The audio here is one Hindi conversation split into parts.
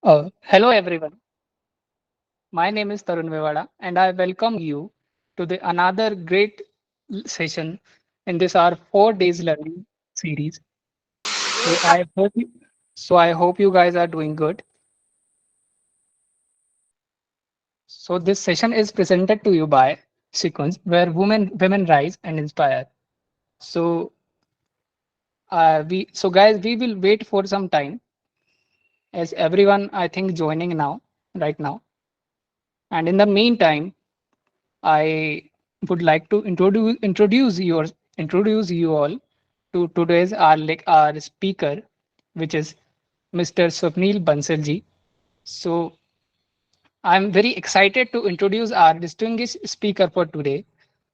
Hello everyone. My name is Tarun Vivada and I welcome you to the another great session in this our 4 days learning series. So I hope you guys are doing good. So this session is presented to you by Sequence where women rise and inspire. So we will wait for some time as everyone I think joining now right now. And in the meantime I would like to introduce you all to today's our speaker, which is Mr. Swapnil Bansalji. So I'm very excited to introduce our distinguished speaker for today.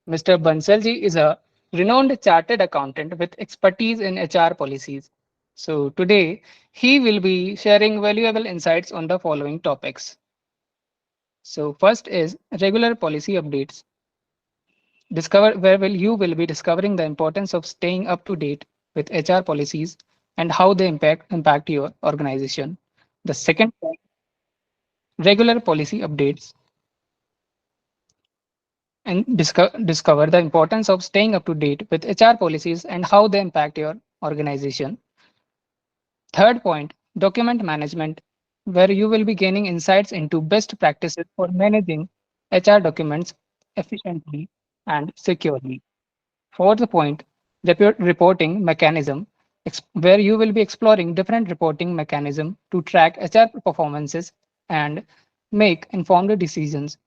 Mr. Bansalji is a renowned chartered accountant with expertise in HR policies. So today he will be sharing valuable insights on the following topics. So first is regular policy updates. Discover where will you will be discovering the importance of staying up to date with HR policies and how they impact your organization. The second point, regular policy updates and discover the importance of staying up to date with HR policies and how they impact your organization. Third point, document management, where you will be gaining insights into best practices for managing HR documents efficiently and securely. Fourth point, reporting mechanism, where you will be exploring different reporting mechanism to track HR performances and make informed decisions.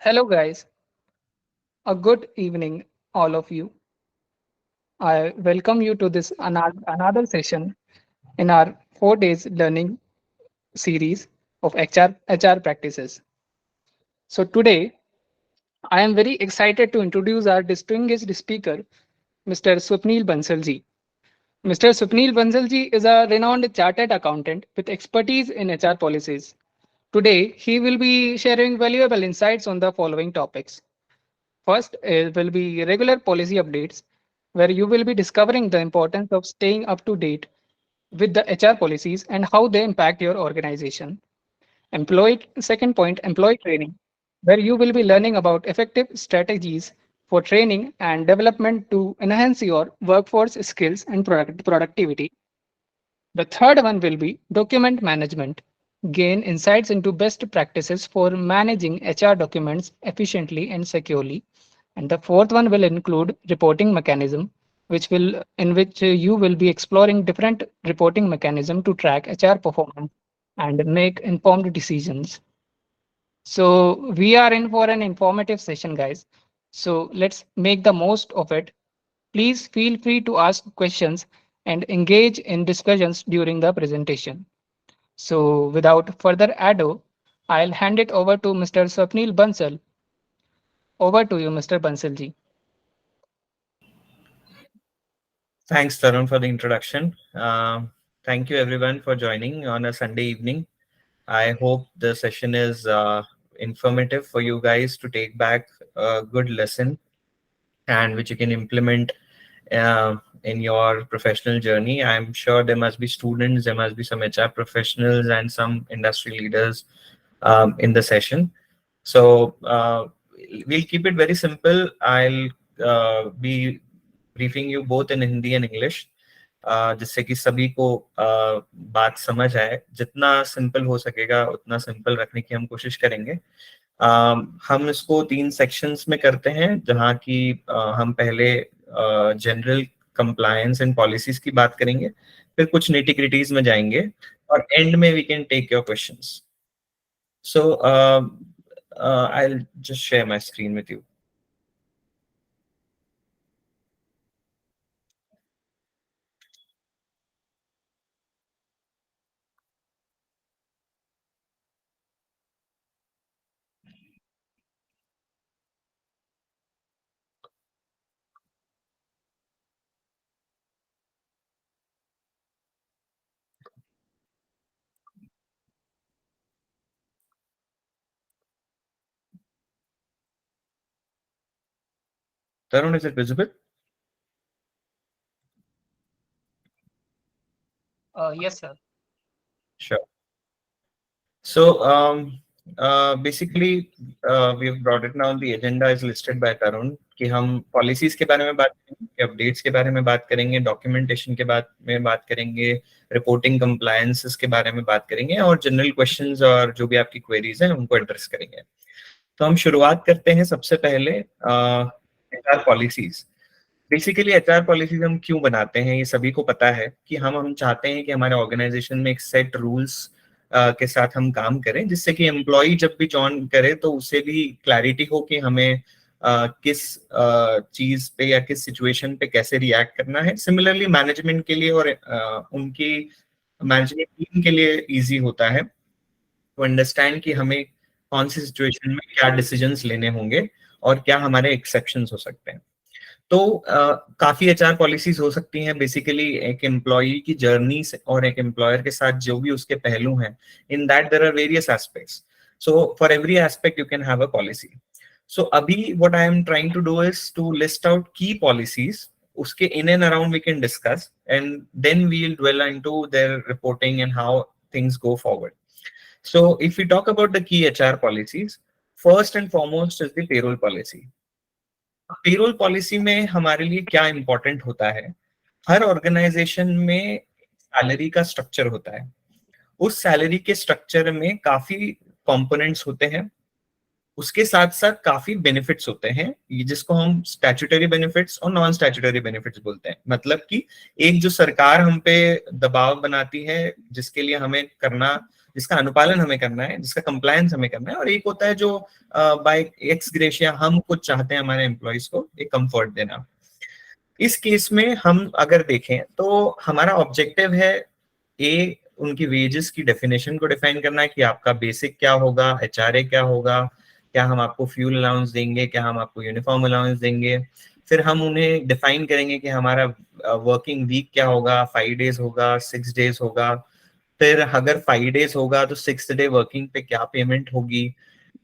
Hello guys, a good evening all of you. I welcome you to this another session in our 4 days learning series of HR practices. So today I am very excited to introduce our distinguished speaker, Mr. Swapnil Bansalji. Mr. Swapnil Bansalji is a renowned chartered accountant with expertise in HR policies. Today, he will be sharing valuable insights on the following topics. First, will be regular policy updates, where you will be discovering the importance of staying up to date with the HR policies and how they impact your organization. Second point, employee training, where you will be learning about effective strategies for training and development to enhance your workforce skills and productivity. The third one will be document management, gain insights into best practices for managing HR documents efficiently and securely. And the fourth one will include reporting mechanism, which will in which you will be exploring different reporting mechanism to track HR performance and make informed decisions. So we are in for an informative session, guys. So let's make the most of it. Please feel free to ask questions and engage in discussions during the presentation. So without further ado, I'll hand it over to Mr. Swapnil Bansal. Over to you, Mr. Bansal ji. Thanks, Tarun, for the introduction. Thank you, everyone, for joining on a Sunday evening. I hope the session is informative for you guys to take back a good lesson and which you can implement in your professional journey. I'm sure there must be students, there must be some HR professionals, and some industry leaders in the session. So we'll keep it very simple. I'll be briefing you both in Hindi and English, जिससे कि सभी को बात समझ आए. जितना सिंपल हो सकेगा उतना सिंपल रखने की हम कोशिश करेंगे. हम इसको 3 सेक्शंस में करते हैं, जहाँ की हम पहले जनरल कंप्लायंस एंड पॉलिसीज की बात करेंगे, फिर कुछ निटी-ग्रिटीज में जाएंगे और एंड में we can take your questions. So I'll just share my screen with you. Tarun, is it visible? Yes, sir. Sure. So basically we've brought it down. The agenda is listed by Tarun कि हम पॉलिसीज के बारे में बात करेंगे, अपडेट्स के बारे में बात करेंगे, डॉक्यूमेंटेशन के बात करेंगे, रिपोर्टिंग कंप्लायंसेस के बारे में बात करेंगे और जनरल क्वेश्चंस और जो भी आपकी क्वेरीज हैं उनको एड्रेस करेंगे. तो हम शुरुआत करते हैं सबसे पहले HR policies. Basically HR policies हम क्यों बनाते हैं, ये सभी को पता है कि हम चाहते हैं कि हमारे ऑर्गेनाइजेशन में एक सेट रूल्स के साथ हम काम करें, जिससे कि एम्प्लॉय जब भी ज्वाइन करे तो उसे भी क्लैरिटी हो कि हमें किस चीज पे या किस सिचुएशन पे कैसे रिएक्ट करना है. सिमिलरली मैनेजमेंट के लिए और उनकी मैनेजमेंट टीम के लिए इजी होता है टू अंडरस्टैंड कि हमें कौन सी सिचुएशन में क्या डिसीजंस लेने होंगे और क्या हमारे एक्सेप्शंस हो सकते हैं. तो काफी एचआर पॉलिसीज हो सकती हैं. बेसिकली एक एम्प्लॉय की जर्नी और एक एम्प्लॉयर के साथ जो भी उसके पहलू हैं, in that there are various aspects. So for every aspect you can have a policy. So अभी what I am trying to do is to list out key policies. उसके in and around we can discuss and then we will dwell into their reporting and how things go forward. So if we talk about the key HR policies, first and foremost is the payroll policy. Payroll policy में हमारे लिए क्या इंपॉर्टेंट होता है, हर ऑर्गेनाइजेशन में सैलरी का स्ट्रक्चर होता है. उस सैलरी के स्ट्रक्चर में काफी कंपोनेंट्स होते हैं, उसके साथ साथ काफी बेनिफिट्स होते हैं, ये जिसको हम स्टैट्यूटरी बेनिफिट्स और नॉन स्टैट्यूटरी बेनिफिट्स बोलते हैं. मतलब कि एक जो सरकार हम पे दबाव बनाती है, जिसके लिए हमें करना, जिसका अनुपालन हमें करना है, जिसका कंप्लायंस हमें करना है, और एक होता है जो बाय एक्स ग्रेशिया हम कुछ चाहते हैं हमारे एम्प्लॉइज को एक कंफर्ट देना. इस केस में हम अगर देखें तो हमारा ऑब्जेक्टिव है उनकी वेजेस की डेफिनेशन को डिफाइन करना है कि आपका बेसिक क्या होगा, एचआरए क्या होगा, क्या हम आपको फ्यूल अलाउंस देंगे, क्या हम आपको यूनिफॉर्म अलाउंस देंगे. फिर हम उन्हें डिफाइन करेंगे कि हमारा वर्किंग वीक क्या होगा, 5 डेज होगा, 6 डेज होगा. फिर अगर 5 डेज होगा तो 6th डे वर्किंग पे क्या पेमेंट होगी.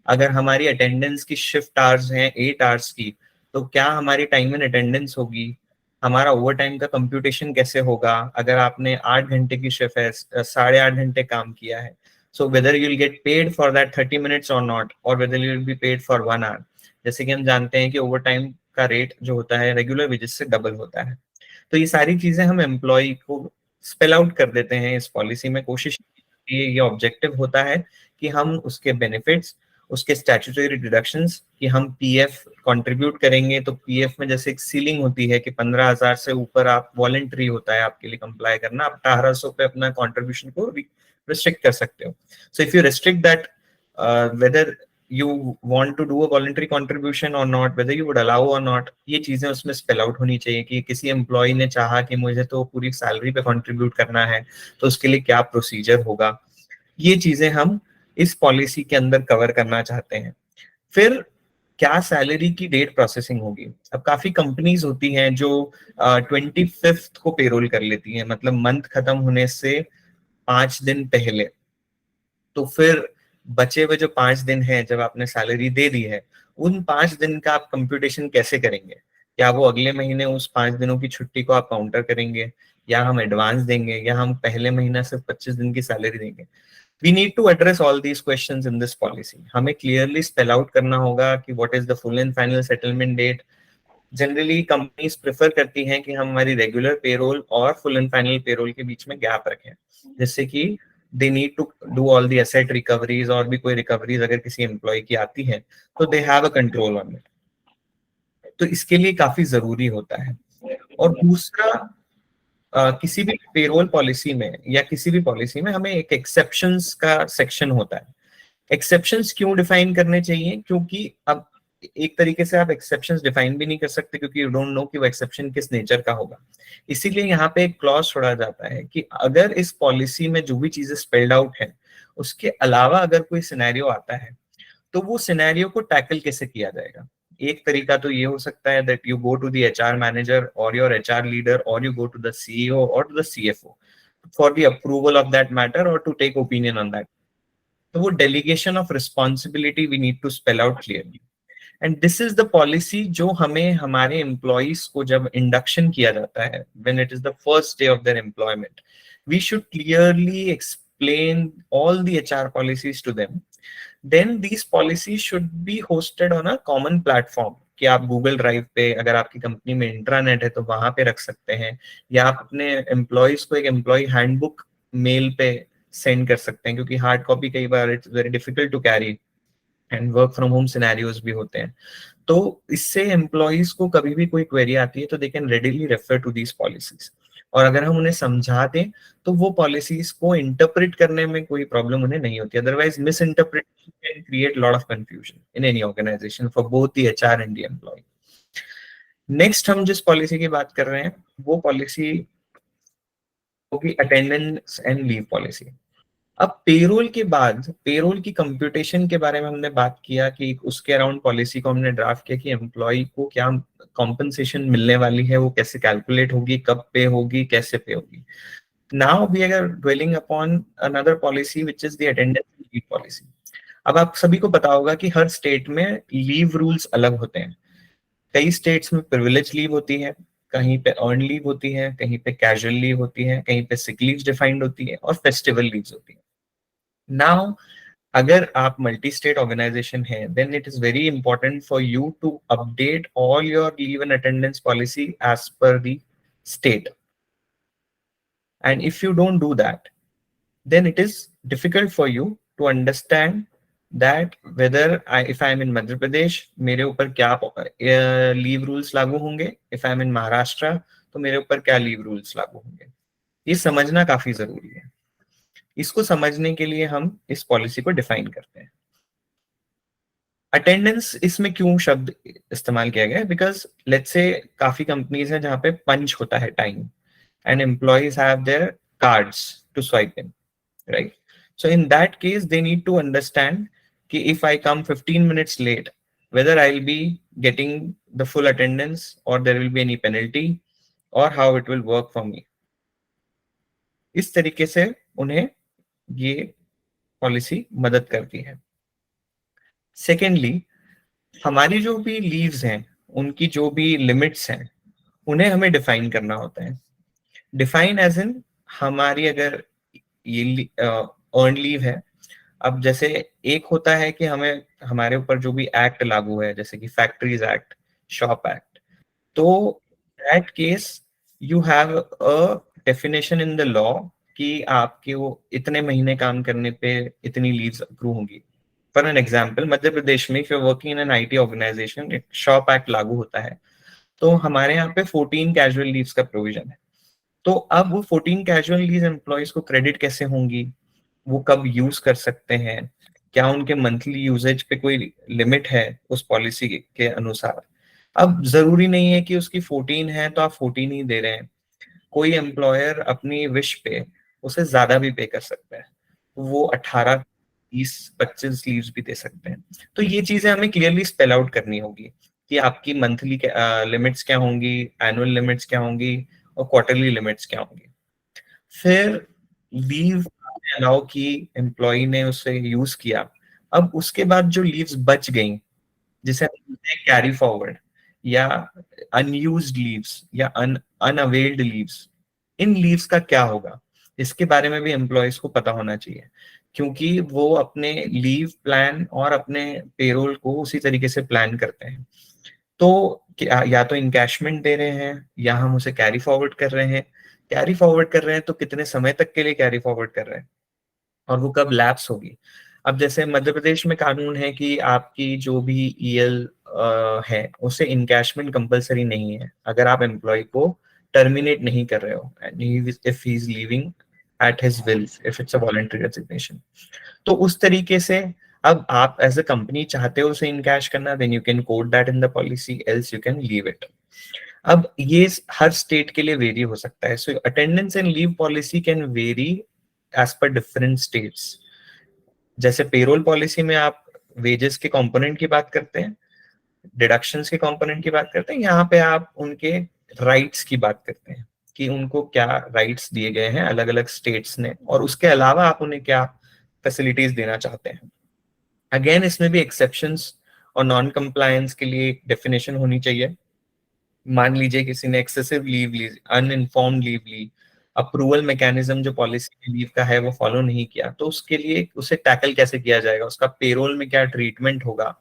अगर हमारी अटेंडेंस की शिफ्ट आवर्स हैं 8 आवर्स की, तो क्या हमारी टाइम इन अटेंडेंस होगी. हमारा ओवर टाइम का कंप्यूटेशन कैसे होगा. अगर आपने 8 घंटे की शिफ्ट है, 8.5 घंटे काम किया है, so whether you'll get paid for that 30 minutes or not, or whether you'll be paid for 1 hour. जैसे कि हम जानते हैं कि ओवर टाइम का रेट जो होता है रेगुलर वेजेस से डबल होता है. तो ये सारी चीजें हम एम्प्लॉय को स्पेल आउट कर देते हैं इस पॉलिसी में. कोशिश ये ऑब्जेक्टिव होता है कि हम उसके बेनिफिट्स, उसके स्टैट्यूटरी डिडक्शंस कि हम पीएफ कंट्रीब्यूट करेंगे, तो पीएफ में जैसे एक सीलिंग होती है कि 15,000 से ऊपर आप वॉलंटरी होता है आपके लिए कंप्लाई करना, आप 1800 पे अपना कंट्रीब्यूशन को रिस्ट्रिक्ट कर सकते हो. So if you restrict that, whether you want to do a voluntary contribution or not, whether you would allow or not, ये चीजें उसमें स्पेल आउट होनी चाहिए कि किसी एम्प्लॉय ने चाहा कि मुझे तो पूरी सैलरी पे कंट्रीब्यूट करना है, तो उसके लिए क्या प्रोसीजर होगा. ये चीजें हम इस पॉलिसी के अंदर कवर करना चाहते हैं. फिर क्या सैलरी की डेट प्रोसेसिंग होगी. अब काफी कंपनीज होती हैं जो 25th को पेरोल कर लेती हैं, मतलब मंथ खत्म होने से 5 दिन पहले. तो फिर बचे हुए जो 5 दिन हैं, जब आपने सैलरी दे दी है, उन 5 दिन का आप कंप्यूटेशन कैसे करेंगे. क्या वो अगले महीने उस 5 दिनों की छुट्टी को आप काउंटर करेंगे, या हम एडवांस देंगे, या हम पहले महीना सिर्फ 25 दिन की सैलरी देंगे. We need to address all these questions in this policy. हमें clearly spell out करना होगा कि what is the full and final settlement date. Generally companies prefer करती हैं कि हम हमारी रेगुलर पेरोल और फुल एंड फाइनल पेरोल के बीच में गैप रखें, जिससे कि they need to do all the asset recoveries, और भी कोई रिकवरीज अगर किसी एम्प्लॉय की आती है तो they have a control on it. तो इसके लिए काफी जरूरी होता है. और दूसरा, किसी भी पेरोल पॉलिसी में या किसी भी पॉलिसी में हमें एक एक्सेप्शंस का सेक्शन होता है. एक्सेप्शंस क्यों डिफाइन करने चाहिए, क्योंकि अब एक तरीके से आप एक्सेप्शंस डिफाइन भी नहीं कर सकते, क्योंकि यू डोंट नो कि वो एक्सेप्शन किस नेचर का होगा. इसीलिए यहाँ पे एक क्लॉज छोड़ा जाता है कि अगर इस पॉलिसी में जो भी चीजें स्पेल्ड आउट है, उसके अलावा अगर कोई सिनेरियो आता है, तो वो सिनेरियो को टैकल कैसे किया जाएगा. एक तरीका तो ये हो सकता है that you go to the HR manager और योर एचआर लीडर, और you go to the CEO और to the CFO for the approval of that matter और to take opinion on that. तो वो delegation of responsibility we need to spell out clearly. And this is the policy जो हमें हमारे एम्प्लॉइज को जब इंडक्शन किया जाता है, when it is the first day of their employment, we should clearly explain all the HR policies to them. Then these policies should be hosted on a common platform, कि आप गूगल ड्राइव पे, अगर आपकी कंपनी में इंट्रानेट है तो वहां पे रख सकते हैं, या आप अपने एम्प्लॉइज को एक एम्प्लॉय हैंडबुक मेल पे सेंड कर सकते हैं, क्योंकि हार्ड कॉपी कई बार it's very difficult to carry, and work from home scenarios भी होते हैं. तो इससे एम्प्लॉइज को कभी भी कोई क्वेरी आती है तो they can readily refer to these policies. और अगर हम उन्हें समझा दें तो वो पॉलिसीज को इंटरप्रेट करने में कोई प्रॉब्लम उन्हें नहीं होती. Otherwise misinterpretation can create lot of confusion in any organisation for both the HR and the employee. Next हम जिस पॉलिसी की बात कर रहे हैं वो पॉलिसी होगी अटेंडेंस एंड लीव पॉलिसी. अब पेरोल के बाद पेरोल की कंप्यूटेशन के बारे में हमने बात किया कि उसके अराउंड पॉलिसी को हमने ड्राफ्ट किया कि एम्प्लॉय को क्या कॉम्पनसेशन मिलने वाली है, वो कैसे कैलकुलेट होगी, कब पे होगी, कैसे पे होगी. Now we are dwelling upon another policy which is the attendance leave policy. अब आप सभी को पता होगा कि हर स्टेट में लीव रूल्स अलग होते हैं. कई स्टेट्स में प्रिविलेज लीव होती है, कहीं पे अर्न लीव होती है, कहीं पे कैजुअल लीव होती है, कहीं पे सिक लीव डिफाइंड होती है, और फेस्टिवल लीव्स होती है. नाउ अगर आप मल्टी स्टेट ऑर्गेनाइजेशन है, then it is very important for you to update all your leave and attendance policy as per the state. And if you don't do that, then it is difficult for you to understand that whether if I am in Madhya Pradesh, मेरे ऊपर क्या लीव रूल्स लागू होंगे, if I am in Maharashtra तो मेरे ऊपर क्या लीव रूल्स लागू होंगे. ये समझना काफी जरूरी है. इसको समझने के लिए हम इस पॉलिसी को डिफाइन करते हैं. अटेंडेंस इसमें क्यों शब्द इस्तेमाल किया गया है, बिकॉज लेट्स से काफी कंपनीज हैं जहां पे पंच होता है time, and employees have their cards to swipe in, right? So in that case, they need to understand कि if I come 15 minutes late, whether I'll be getting the full attendance or there will be any penalty or how it will work for me. इस तरीके से उन्हें ये पॉलिसी मदद करती है. सेकेंडली, हमारी जो भी लीव्स हैं, उनकी जो भी लिमिट्स हैं, उन्हें हमें डिफाइन करना होता है. डिफाइन एज इन, हमारी अगर ये अर्न लीव है, अब जैसे एक होता है कि हमें हमारे ऊपर जो भी एक्ट लागू है, जैसे कि फैक्ट्रीज एक्ट, शॉप एक्ट, तो that case you have a definition in the law कि आपके वो इतने महीने काम करने पे इतनी लीव्स अक्रू होंगी. For an example, Madhya Pradesh में if you working in an IT organisation, एक शॉप एक्ट लागू होता है, तो हमारे यहाँ पे 14 कैजुअल लीव्स का प्रोविजन है। तो अब वो 14 कैजुअल लीव एम्प्लॉयज को क्रेडिट कैसे होंगी, वो कब यूज कर सकते हैं, क्या उनके मंथली यूजेज पे कोई लिमिट है उस पॉलिसी के अनुसार। अब जरूरी नहीं है कि उसकी 14 है तो आप 14 ही दे रहे हैं, कोई एम्प्लॉयर अपनी विश पे उसे ज्यादा भी पे कर सकता है, वो 18, 20, 25 लीव्स भी दे सकते हैं। तो ये चीजें हमें क्लियरली स्पेल आउट करनी होगी कि आपकी मंथली लिमिट्स क्या होंगी, एनुअल लिमिट्स क्या होंगी, और क्वार्टरली लिमिट्स क्या होंगी। फिर लीव अलाउ की, एम्प्लॉय ने उसे यूज किया, अब उसके बाद जो लीव्स बच गई, जिसे हम बोलते हैं कैरी फॉरवर्ड या अनयूज्ड लीव्स या अनअवेल्ड लीव्स, इन लीव्स का क्या होगा, इसके बारे में भी एम्प्लॉयज को पता होना चाहिए, क्योंकि वो अपने लीव प्लान और अपने पेरोल को उसी तरीके से प्लान करते हैं। तो या तो इनकैशमेंट दे रहे हैं या हम उसे कैरी फॉरवर्ड कर रहे हैं। कैरी फॉरवर्ड कर रहे हैं तो कितने समय तक के लिए कैरी फॉरवर्ड कर रहे हैं, और वो कब लैप्स होगी। अब जैसे मध्य प्रदेश में कानून है कि आपकी जो भी ईएल है उसे इनकैशमेंट कंपलसरी नहीं है अगर आप एम्प्लॉय को टर्मिनेट नहीं कर रहे हो, if he is leaving at his will, if it's a voluntary resignation. तो उस तरीके से अब आप एज अ कंपनी चाहते हो उसे इनकैश करना, then you can code that in the policy, else you can leave it. अब ये हर स्टेट के लिए वेरी हो सकता है, so attendance and leave policy can vary as per different states. जैसे पेरोल पॉलिसी में आप वेजेस के कंपोनेंट की बात करते हैं, डिडक्शंस के कंपोनेंट की बात करते हैं, यहाँ पे आप उनके राइट्स की बात करते हैं कि उनको क्या राइट्स दिए गए हैं अलग अलग स्टेट्स ने, और उसके अलावा आप उन्हें क्या फैसिलिटीज देना चाहते हैं। अगेन इसमें भी एक्सेप्शंस और नॉन कंप्लायंस के लिए एक डेफिनेशन होनी चाहिए। मान लीजिए किसी ने एक्सेसिव लीव ली, अनइन्फॉर्म्ड लीव ली, अप्रूवल मैकेनिज्म जो पॉलिसी लीव का है वो फॉलो नहीं किया, तो उसके लिए उसे टैकल कैसे किया जाएगा, उसका पेरोल में क्या ट्रीटमेंट होगा,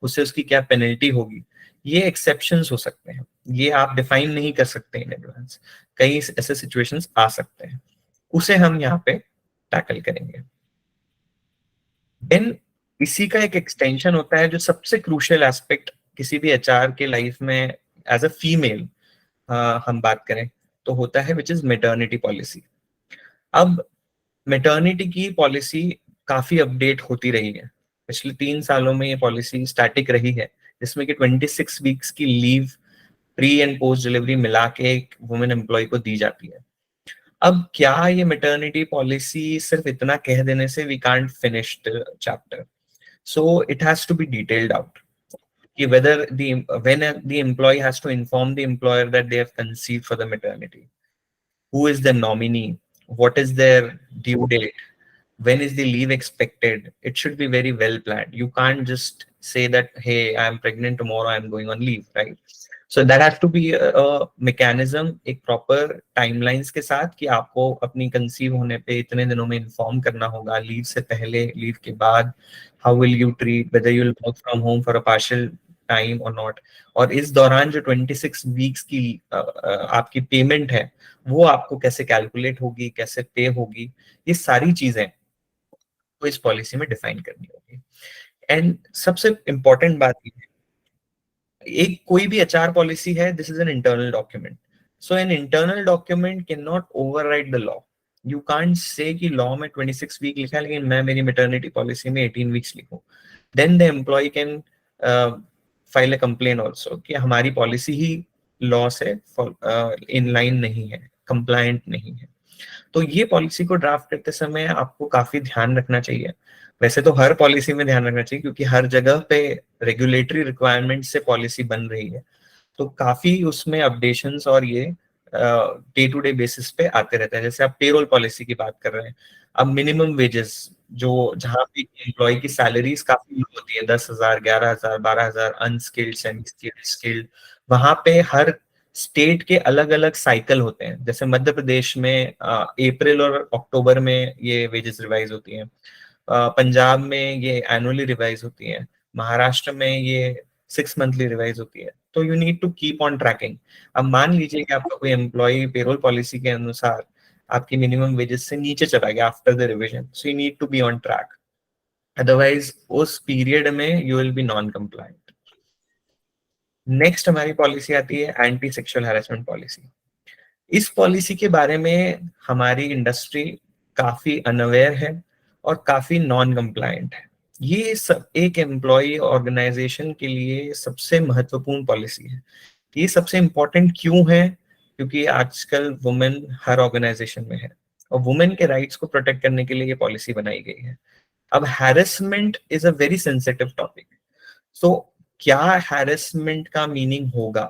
उससे उसकी क्या पेनल्टी होगी, ये एक्सेप्शंस हो सकते हैं। ये आप डिफाइन नहीं कर सकते इन एडवांस, कई ऐसे सिचुएशंस आ सकते हैं, उसे हम यहाँ पे टैकल करेंगे। देन इसी का एक एक्सटेंशन होता है जो सबसे क्रूशियल एस्पेक्ट किसी भी एचआर के लाइफ में एज अ फीमेल हम बात करें तो होता है, विच इज मेटर्निटी पॉलिसी। अब मेटर्निटी की पॉलिसी काफी अपडेट होती रही है, पिछले 3 सालों में ये पॉलिसी स्टैटिक रही है, जिसमें कि 26 वीक्स की leave pre and post delivery मिला के एक वुमेन एम्प्लॉय को दी जाती है। अब क्या ये मेटर्निटी पॉलिसी सिर्फ इतना कह देने से we can't finish the chapter, so it has to be detailed out, whether when the employee has to inform the employer that they have conceived for the maternity, who is the nominee, what is their due date, when is the leave expected. It should be very well planned. You can't just say that, hey, I am pregnant tomorrow, I am going on leave, right? So that has to be a mechanism, एक proper timelines के साथ कि आपको अपनी conceive होने पे इतने दिनों में inform करना होगा, leave से पहले, leave के बाद, how will you treat, whether you'll work from home for a partial time or not, और इस दौरान जो 26 वीक्स की आपकी पेमेंट है वो आपको कैसे कैलकुलेट होगी, कैसे पे होगी, ये सारी चीजें को इस पॉलिसी में डिफाइन करनी होगी। एंड सबसे इंपॉर्टेंट बात ये है, एक कोई भी एचआर पॉलिसी है, this is an internal document, so an internal document can not override the law. You can't say कि लॉ में 26 वीक लिखा है लेकिन मैं मेरी मेटर्निटी पॉलिसी में 18 वीक्स लिखूं, then the employee can file a complaint also कि हमारी पॉलिसी ही लॉ से इन लाइन नहीं है, कंप्लायंट नहीं है। तो ये पॉलिसी को ड्राफ्ट करते समय आपको काफी ध्यान रखना चाहिए। वैसे तो हर पॉलिसी में ध्यान रखना चाहिए क्योंकि हर जगह पे रेगुलेटरी रिक्वायरमेंट से पॉलिसी बन रही है, तो काफी उसमें अपडेशंस और ये डे टू डे बेसिस पे आते रहते हैं। जैसे आप पेरोल पॉलिसी की बात कर रहे हैं, अब मिनिमम वेजेस जो जहाँ पे एम्प्लॉय की सैलरीज काफी लो होती है, 10,000, 11,000, 12,000, अनस्किल्ड, सेमी स्किल्ड, वहां पे हर स्टेट के अलग अलग साइकिल होते हैं। जैसे मध्य प्रदेश में अप्रैल और अक्टूबर में ये वेजेस रिवाइज होती हैं, पंजाब में ये एनुअली रिवाइज होती है, महाराष्ट्र में ये 6 मंथली रिवाइज होती है। तो you need to keep on tracking. अब मान लीजिए कि आपका कोई एम्प्लॉय पेरोल पॉलिसी के अनुसार आपकी मिनिमम वेजेस से नीचे चला गया after the revision, so you need to be on track. Otherwise उस पीरियड में you will be non compliant. Next हमारी पॉलिसी आती है एंटी सेक्सुअल हैरेसमेंट पॉलिसी। इस पॉलिसी के बारे में हमारी इंडस्ट्री काफी अनअवेयर है और काफी नॉन कंप्लायंट है। ये सब एक एम्प्लॉय ऑर्गेनाइजेशन के लिए सबसे महत्वपूर्ण पॉलिसी है। ये सबसे इम्पोर्टेंट क्यों है? क्योंकि आजकल वुमेन हर ऑर्गेनाइजेशन में है और वुमेन के राइट्स को प्रोटेक्ट करने के लिए ये पॉलिसी बनाई गई है। अब harassment is a very sensitive topic, so क्या हैरेसमेंट का मीनिंग होगा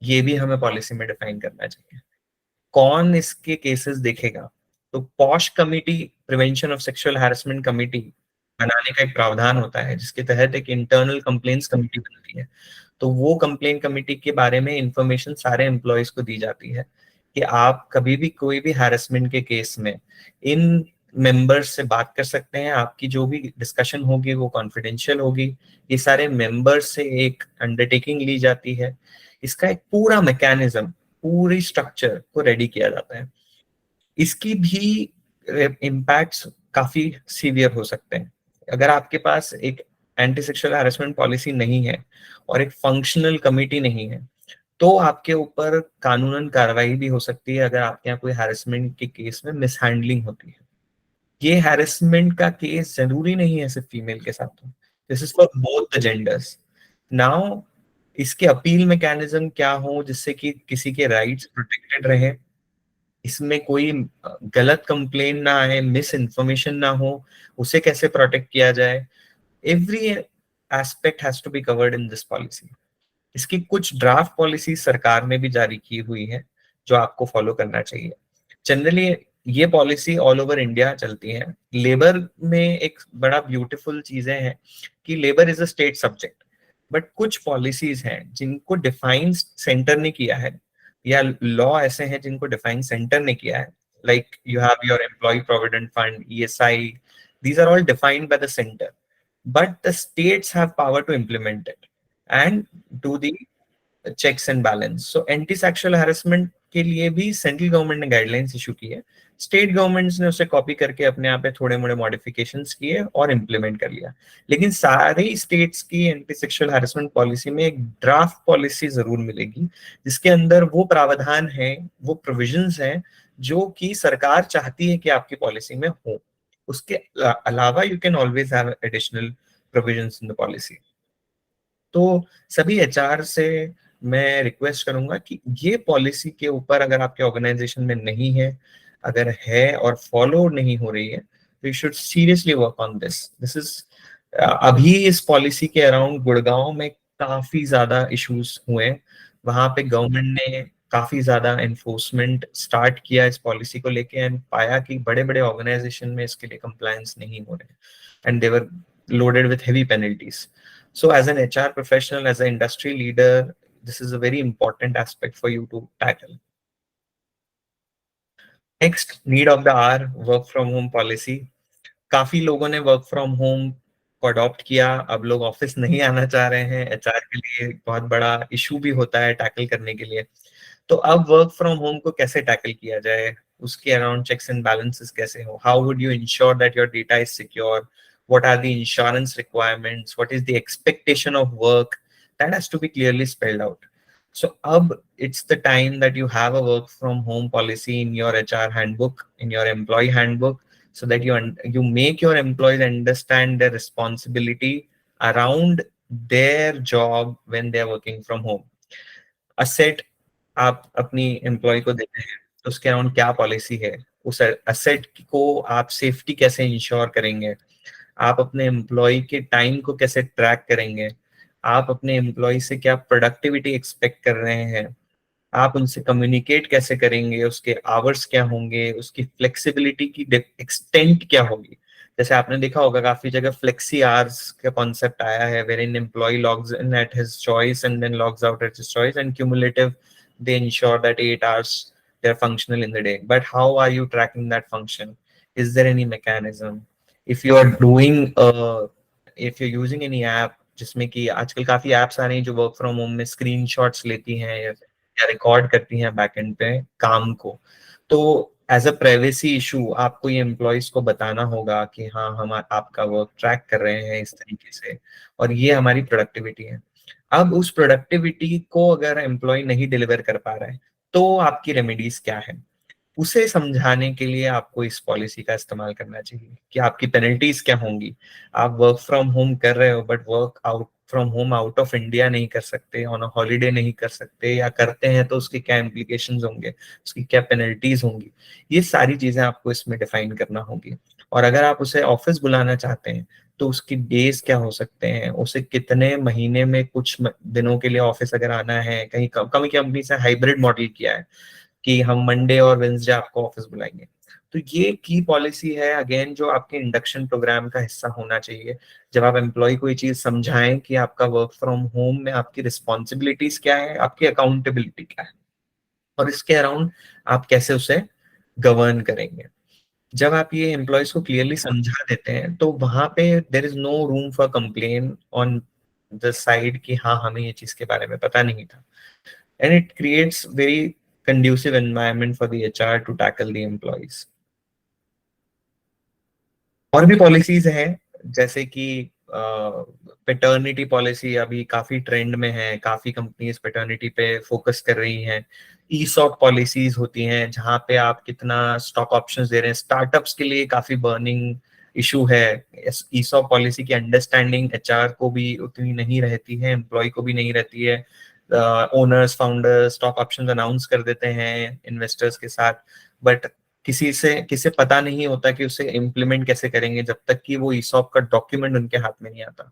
ये भी हमें पॉलिसी में डिफाइन करना चाहिए। कौन इसके केसेस देखेगा? तो posh committee, prevention of sexual harassment committee बनाने का एक प्रावधान होता है जिसके तहत एक इंटरनल कंप्लेंट्स कमिटी बनती है। तो वो कंप्लेंट कमिटी के बारे में इंफॉर्मेशन सारे एम्प्लॉयज को दी जाती है कि आप कभी भी कोई भी हैरेसमेंट के केस में इन मेंबर्स से बात कर सकते हैं। आपकी जो भी डिस्कशन होगी वो कॉन्फिडेंशियल होगी। ये सारे मेंबर्स से एक अंडरटेकिंग ली जाती है। इसका एक पूरा मैकेनिज्म, पूरी स्ट्रक्चर को रेडी किया जाता है। इसकी भी इम्पैक्ट्स काफी सीवियर हो सकते हैं। अगर आपके पास एक एंटी सेक्सुअल हैरेसमेंट पॉलिसी नहीं है और एक फंक्शनल कमिटी नहीं है तो आपके ऊपर कानूनन कार्रवाई भी हो सकती है अगर आपके यहाँ कोई हैरेसमेंट के केस में मिसहैंडलिंग होती है। ये हैरेसमेंट का केस जरूरी नहीं है सिर्फ फीमेल के साथ हो, this is for both the genders. Now इसके अपील मैकेनिज्म क्या हो जिससे कि किसी के राइट्स प्रोटेक्टेड रहे, इसमें कोई गलत कंप्लेन ना आए, मिस इन्फॉर्मेशन ना हो, उसे कैसे प्रोटेक्ट किया जाए, every aspect has to be covered in this policy. इसकी कुछ ड्राफ्ट पॉलिसी सरकार ने भी जारी की हुई है जो आपको फॉलो करना चाहिए। जनरली ये पॉलिसी ऑल ओवर इंडिया चलती है। लेबर में एक बड़ा ब्यूटीफुल चीजें हैं कि labour is a state subject, but कुछ पॉलिसीज हैं जिनको डिफाइन सेंटर ने किया है या लॉ ऐसे हैं जिनको डिफाइन सेंटर ने किया है, like you have your employee provident fund, ESI, these are all defined by the center, but the states have power to implement it and do the checks and balance. So anti sexual harassment के लिए भी सेंट्रल गवर्नमेंट ने गाइडलाइंस इशू की है, स्टेट गवर्नमेंट्स ने उसे कॉपी करके अपने यहाँ पे थोड़े मोड़े मॉडिफिकेशंस किए और इम्प्लीमेंट कर लिया। लेकिन सारे स्टेट्स की एंटी सेक्सुअल हैरेसमेंट पॉलिसी में एक ड्राफ्ट पॉलिसी जरूर मिलेगी जिसके अंदर वो प्रावधान है, वो प्रोविजंस हैं जो कि सरकार चाहती है कि आपकी पॉलिसी में हो। उसके अलावा you can always have additional provisions in the policy. तो सभी एचआर से मैं रिक्वेस्ट करूंगा कि ये पॉलिसी के ऊपर अगर आपके ऑर्गेनाइजेशन में नहीं है, अगर है और फॉलो नहीं हो रही है, तो you should seriously work on this. This is अभी इस पॉलिसी के अराउंड गुड़गांव में काफी ज्यादा इश्यूज हुए। वहां पे गवर्नमेंट ने काफी ज्यादा एनफोर्समेंट स्टार्ट किया इस पॉलिसी को लेके एंड पाया कि बड़े बड़े ऑर्गेनाइजेशन में इसके लिए कंप्लायंस नहीं हो रहे and they were loaded with heavy penalties. So as an HR professional, as an industry leader, this is a very important aspect for you to tackle. Next, need of the hour, work from home policy. काफी लोगों ने वर्क फ्रॉम होम को अडॉप्ट किया, अब लोग ऑफिस नहीं आना चाह रहे हैं। एचआर के लिए एक बहुत बड़ा इशू भी होता है टैकल करने के लिए। तो अब वर्क फ्रॉम होम को कैसे टैकल किया जाए, उसके अराउंड चेक्स एंड बैलेंसेस कैसे हो, how would you ensure that your data is secure, what are the insurance requirements, what is the expectation of work, that has to be clearly spelled out. So it's the time that you have a work from home policy in your HR handbook, in your employee handbook, so that you make your employees understand their responsibility around their job when they are working from home. Asset आप अपनी एम्प्लॉय को देते हैं तो उसके अराउंड क्या पॉलिसी है, उस असेट को आप सेफ्टी कैसे इंश्योर करेंगे, आप अपने एम्प्लॉय के टाइम को कैसे ट्रैक करेंगे, आप अपने एम्प्लॉय से क्या प्रोडक्टिविटी एक्सपेक्ट कर रहे हैं, आप उनसे कम्युनिकेट कैसे करेंगे, उसके आवर्स क्या होंगे, उसकी फ्लेक्सिबिलिटी की एक्सटेंट क्या होगी। जैसे आपने देखा होगा काफी जगह फ्लेक्सी आवर्स का कॉन्सेप्ट आया है, wherein employee logs in at his choice and then logs out at his choice and cumulative they ensure that 8 hours they're functional in the day. But how are you tracking that function? Is there any mechanism? If you are doing if you're using any app, जिसमें कि आजकल काफी एप्स आ रही हैं जो वर्क फ्रॉम होम में स्क्रीनशॉट्स लेती हैं या रिकॉर्ड करती हैं बैकएंड पे काम को, तो एज अ प्राइवेसी इशू आपको ये एम्प्लॉयज को बताना होगा कि हाँ हम आपका वर्क ट्रैक कर रहे हैं इस तरीके से, और ये हमारी प्रोडक्टिविटी है। अब उस प्रोडक्टिविटी को अगर एम्प्लॉय नहीं डिलीवर कर पा रहा है तो आपकी रेमेडीज क्या है, उसे समझाने के लिए आपको इस पॉलिसी का इस्तेमाल करना चाहिए कि आपकी पेनल्टीज क्या होंगी। आप वर्क फ्रॉम होम कर रहे हो but work out from home out of India नहीं कर सकते, ऑन अ हॉलीडे नहीं कर सकते, या करते हैं तो उसके क्या इम्प्लीकेशंस होंगे, उसकी क्या पेनल्टीज होंगी, ये सारी चीजें आपको इसमें डिफाइन करना होगी। और अगर आप उसे ऑफिस बुलाना चाहते हैं तो उसकी डेज क्या हो सकते हैं, उसे कितने महीने में कुछ दिनों के लिए ऑफिस अगर आना है, कहीं कमी कंपनी से हाइब्रिड मॉडल किया है कि हम मंडे और वेंसडे आपको ऑफिस बुलाएंगे। तो ये की पॉलिसी है अगेन जो आपके इंडक्शन प्रोग्राम का हिस्सा होना चाहिए। जब आप एम्प्लॉय को ये चीज समझाएं कि आपका वर्क फ्रॉम होम में आपकी रिस्पॉन्सिबिलिटीज क्या है, आपकी अकाउंटेबिलिटी क्या है, और इसके अराउंड आप कैसे उसे गवर्न करेंगे। जब आप ये एम्प्लॉयज को क्लियरली समझा देते हैं तो वहां पे there is no room for complain on the side कि हाँ हमें ये चीज के बारे में पता नहीं था, and it creates very conducive environment for the HR to tackle the employees. और भी पॉलिसीज हैं जैसे कि पेटर्निटी पॉलिसी अभी काफी ट्रेंड में है, काफी कंपनीज पेटर्निटी पे फोकस कर रही हैं। ईसॉप पॉलिसीज होती हैं जहां पे आप कितना स्टॉक ऑप्शंस दे रहे हैं, स्टार्टअप्स के लिए काफी बर्निंग इशू है। ईसॉप पॉलिसी की अंडरस्टैंडिंग एचआर को भी उतनी नहीं रहती है, एम्प्लॉय को भी नहीं रहती है। Owners founders stock options announce कर देते हैं इन्वेस्टर्स के साथ, बट किसी पता नहीं होता कि उसे इम्प्लीमेंट कैसे करेंगे जब तक कि वो ईसॉप का डॉक्यूमेंट उनके हाथ में नहीं आता।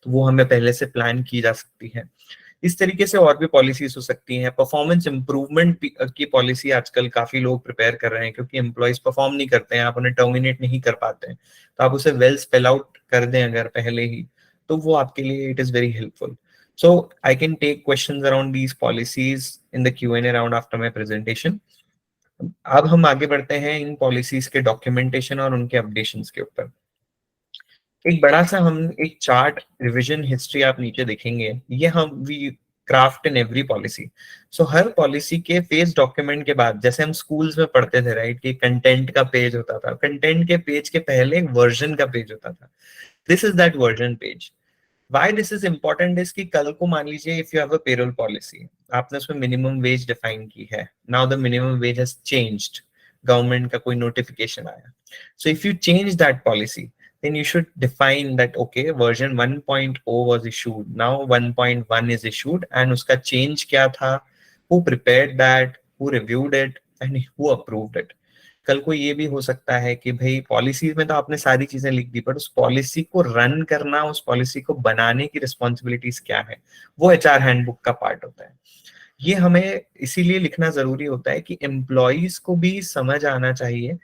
तो वो हमें पहले से प्लान की जा सकती है। इस तरीके से और भी पॉलिसीज हो सकती हैं। परफॉर्मेंस इंप्रूवमेंट की पॉलिसी आजकल काफी लोग प्रिपेयर कर रहे हैं क्योंकि एम्प्लॉयज परफॉर्म नहीं करते हैं, आप उन्हें टर्मिनेट नहीं कर पाते हैं, तो आप उसे वेल स्पेल आउट कर दें अगर पहले ही, तो वो आपके लिए it is very helpful. So I can take questions around these policies in the Q&A round after my presentation. अब हम आगे बढ़ते हैं इन पॉलिसीज के डॉक्यूमेंटेशन और उनके अपडेशंस के ऊपर। एक बड़ा सा हम एक चार्ट रिवीजन हिस्ट्री आप नीचे देखेंगे, ये हम we craft in every policy. So हर पॉलिसी के फेज डॉक्यूमेंट के बाद, जैसे हम स्कूल्स में पढ़ते थे राइट कि कंटेंट का पेज होता था, कंटेंट के पेज के पहले एक वर्जन का पेज होता था। This is that version page. Why this is important is कि कल को मान लीजिए if you have a payroll policy, आपने उसमें मिनिमम वेज डिफाइन की है, now the minimum wage has changed, government का कोई नोटिफिकेशन आया, so if you change that policy then you should define that okay version 1.0 was issued, now 1.1 is issued, and uska change kya tha, who prepared that, who reviewed it, and who approved it. कल को ये भी हो सकता है कि भाई पॉलिसी में तो आपने सारी चीजें लिख दी, पर उस पॉलिसी को रन करना, उस पॉलिसी को बनाने की रिस्पॉन्सिबिलिटीज क्या है, वो एचआर हैंडबुक का पार्ट होता है। ये हमें इसीलिए लिखना जरूरी होता है कि एम्प्लॉयज को भी समझ आना चाहिए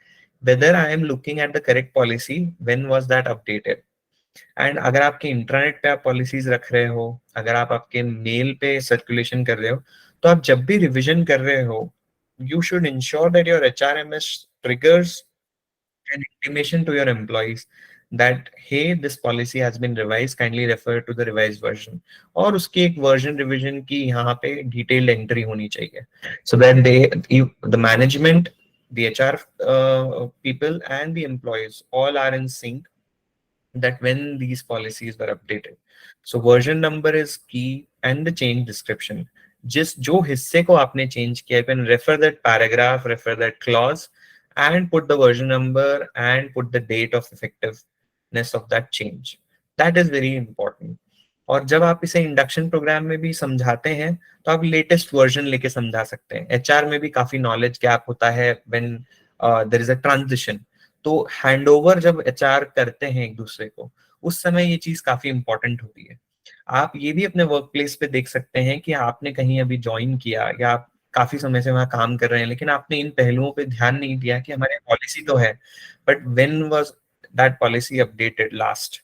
whether I am looking at the correct policy, when was that updated. And अगर आपके इंटरनेट पे आप पॉलिसीज रख रहे हो, अगर आप आपके मेल पे सर्कुलेशन कर रहे हो, तो आप जब भी रिविजन कर रहे हो you should ensure that your HRMS triggers an intimation to your employees that hey this policy has been revised, kindly refer to the revised version, और उसकी एक version revision की यहाँ पे detailed entry होनी चाहिए, so that the management, the HR people and the employees all are in sync that when these policies were updated. So version number is key and the change description. जिस जो हिस्से को आपने change किया, you can refer that paragraph, refer that clause, and put the version number and put the date of effectiveness of that change. That is very important. और जब आप इसे इंडक्शन प्रोग्राम में भी समझाते हैं तो आप लेटेस्ट वर्जन लेके समझा सकते हैं। एचआर में भी काफी नॉलेज गैप होता है when there is a transition, तो हैंडओवर जब एचआर करते हैं एक दूसरे को, उस समय ये चीज काफी इंपॉर्टेंट होती है। आप ये भी अपने वर्क प्लेस पे देख सकते हैं कि आपने कहीं अभी ज्वाइन किया या आप काफी समय से वहां काम कर रहे हैं, लेकिन आपने इन पहलुओं पे ध्यान नहीं दिया कि हमारी पॉलिसी तो है, but when was that policy updated last.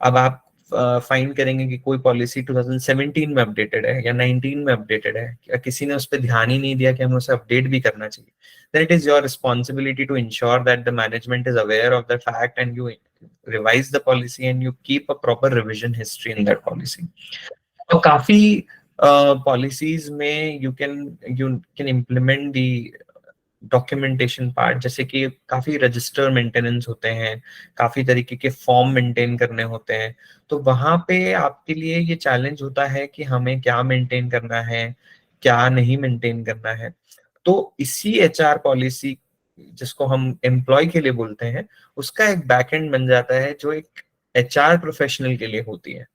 अब आप फाइंड करेंगे कि कोई पॉलिसी 2017 में अपडेटेड है या 19 में अपडेटेड है, या किसी ने उस पर ध्यान ही नहीं दिया कि हमें उसे अपडेट भी करना चाहिए, then it is your responsibility to ensure that the management is aware of the fact and you revise the policy and you keep a proper revision history in that policy. तो काफी पॉलिसीज में you can implement the documentation part, जैसे कि काफी रजिस्टर मेंटेनेंस होते हैं, काफी तरीके के फॉर्म मेंटेन करने होते हैं, तो वहां पे आपके लिए ये चैलेंज होता है कि हमें क्या मेंटेन करना है, क्या नहीं मेंटेन करना है। तो इसी एचआर पॉलिसी, जिसको हम एम्प्लॉय के लिए बोलते हैं, उसका एक बैकएंड बन जाता है जो एक एचआर प्रोफेशनल के लिए होती है।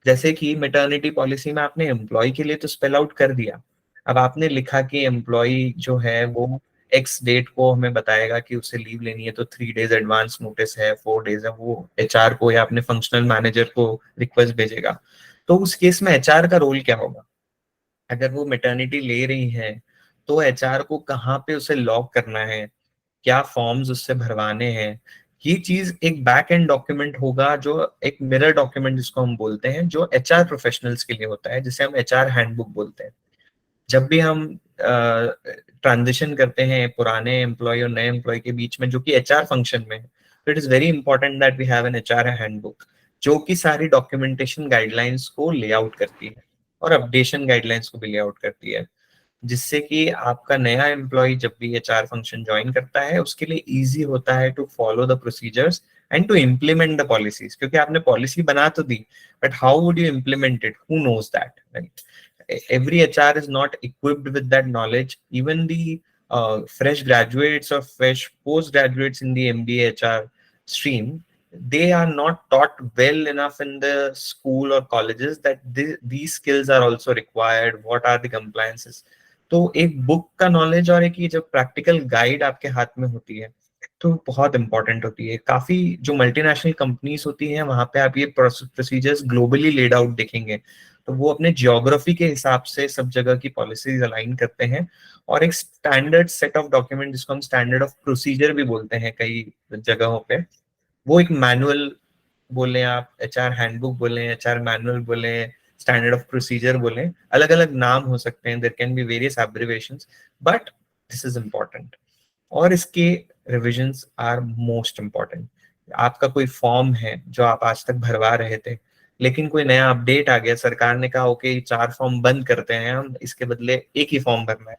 जैसे कि मैटरनिटी पॉलिसी में आपने एम्प्लॉय के लिए तो स्पेल आउट कर दिया, अब आपने लिखा कि एम्प्लॉय जो है वो एक्स डेट को हमें बताएगा कि उसे लीव लेनी है, तो 3 days एडवांस नोटिस है, 4 days है, वो एचआर को या अपने फंक्शनल मैनेजर को रिक्वेस्ट भेजेगा। तो उस केस में एचआर का रोल क्या होगा? अगर वो मैटरनिटी ले रही है तो एचआर को कहाँ पे उसे लॉग करना है, क्या फॉर्म्स उससे भरवाने हैं, ये चीज एक बैक एंड डॉक्यूमेंट होगा, जो एक मिरर डॉक्यूमेंट जिसको हम बोलते हैं, जो एचआर प्रोफेशनल्स के लिए होता है, जिसे हम एचआर हैंडबुक बोलते हैं। जब भी हम ट्रांजिशन करते हैं पुराने एम्प्लॉय और नए एम्प्लॉय के बीच में, जो कि एचआर फंक्शन में है, तो it is very important that we have an HR handbook, जो कि सारी डॉक्यूमेंटेशन गाइडलाइंस को लेआउट करती है और अपडेशन गाइडलाइंस को भी लेआउट करती है, जिससे कि आपका नया एम्प्लॉय जब भी एचआर फंक्शन ज्वाइन करता है उसके लिए इजी होता है to follow the procedures and to implement the policies. क्योंकि आपने पॉलिसी बना तो दी, but how would you implement it, who knows that, right? Every HR is not equipped with that knowledge. Even the fresh graduates or fresh postgraduates in the MBA HR stream, they are not taught well enough in the school or colleges that these skills are also required. What are the compliances? तो एक बुक का नॉलेज और एक ये जब प्रैक्टिकल गाइड आपके हाथ में होती है तो बहुत इंपॉर्टेंट होती है। काफी जो मल्टीनेशनल कंपनीज होती हैं वहां पे आप ये प्रोसीजर्स ग्लोबली लेड आउट देखेंगे, तो वो अपने जियोग्राफी के हिसाब से सब जगह की पॉलिसीज अलाइन करते हैं और एक स्टैंडर्ड सेट ऑफ डॉक्यूमेंट, जिसको हम स्टैंडर्ड ऑफ प्रोसीजर भी बोलते हैं कई जगहों पे, वो एक मैनुअल बोले, आप एचआर हैंडबुक बोले, एचआर मैनुअल बोले, स्टैंडर्ड ऑफ प्रोसीजर बोले, अलग अलग नाम हो सकते हैं, there can be various abbreviations, but this is important. और इसके रिविजन्स आर मोस्ट इम्पोर्टेंट। आपका कोई फॉर्म है जो आप आज तक भरवा रहे थे, लेकिन कोई नया अपडेट आ गया, सरकार ने कहा ओके 4 फॉर्म बंद करते हैं, हम इसके बदले एक ही फॉर्म भरना है,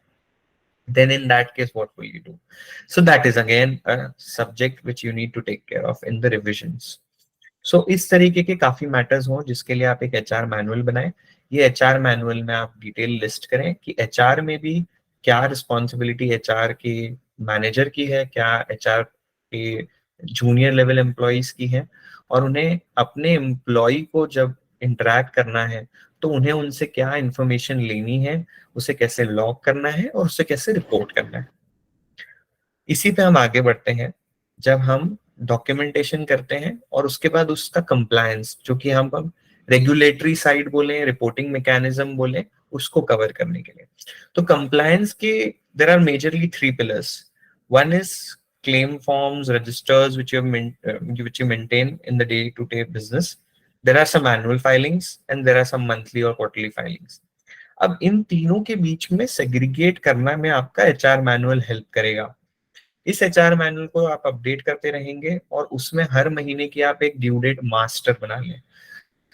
then in that case what will you do? So that is again a subject which you need to take care of in the revisions. सो इस तरीके के काफी मैटर्स हों जिसके लिए आप एक एचआर मैनुअल बनाएं। ये एचआर मैनुअल में आप डिटेल लिस्ट करें कि एचआर में भी क्या रिस्पॉन्सिबिलिटी एचआर के मैनेजर की है, क्या एचआर के जूनियर लेवल एम्प्लॉयज की है, और उन्हें अपने एम्प्लॉय को जब इंटरेक्ट करना है तो उन्हें उनसे क्या इंफॉर्मेशन लेनी है, उसे कैसे लॉग करना है और उसे कैसे रिपोर्ट करना है। इसी पे हम आगे बढ़ते हैं जब हम डॉक्यूमेंटेशन करते हैं और उसके बाद उसका कंप्लायंस, जो कि हम रेगुलेटरी साइड बोले, रिपोर्टिंग मैकेनिज्म बोले, उसको कवर करने के लिए। तो कंप्लायंस के there are majorly 3 pillars. One is claim forms, registers which you maintain in the day-to-day business. There are some annual filings and there are some monthly or quarterly filings. अब इन तीनों के बीच में सेग्रीगेट करना में आपका एचआर मैनुअल हेल्प करेगा। इस एचआर मैनुअल को आप अपडेट करते रहेंगे और उसमें हर महीने की आप एक ड्यू डेट मास्टर बना लें।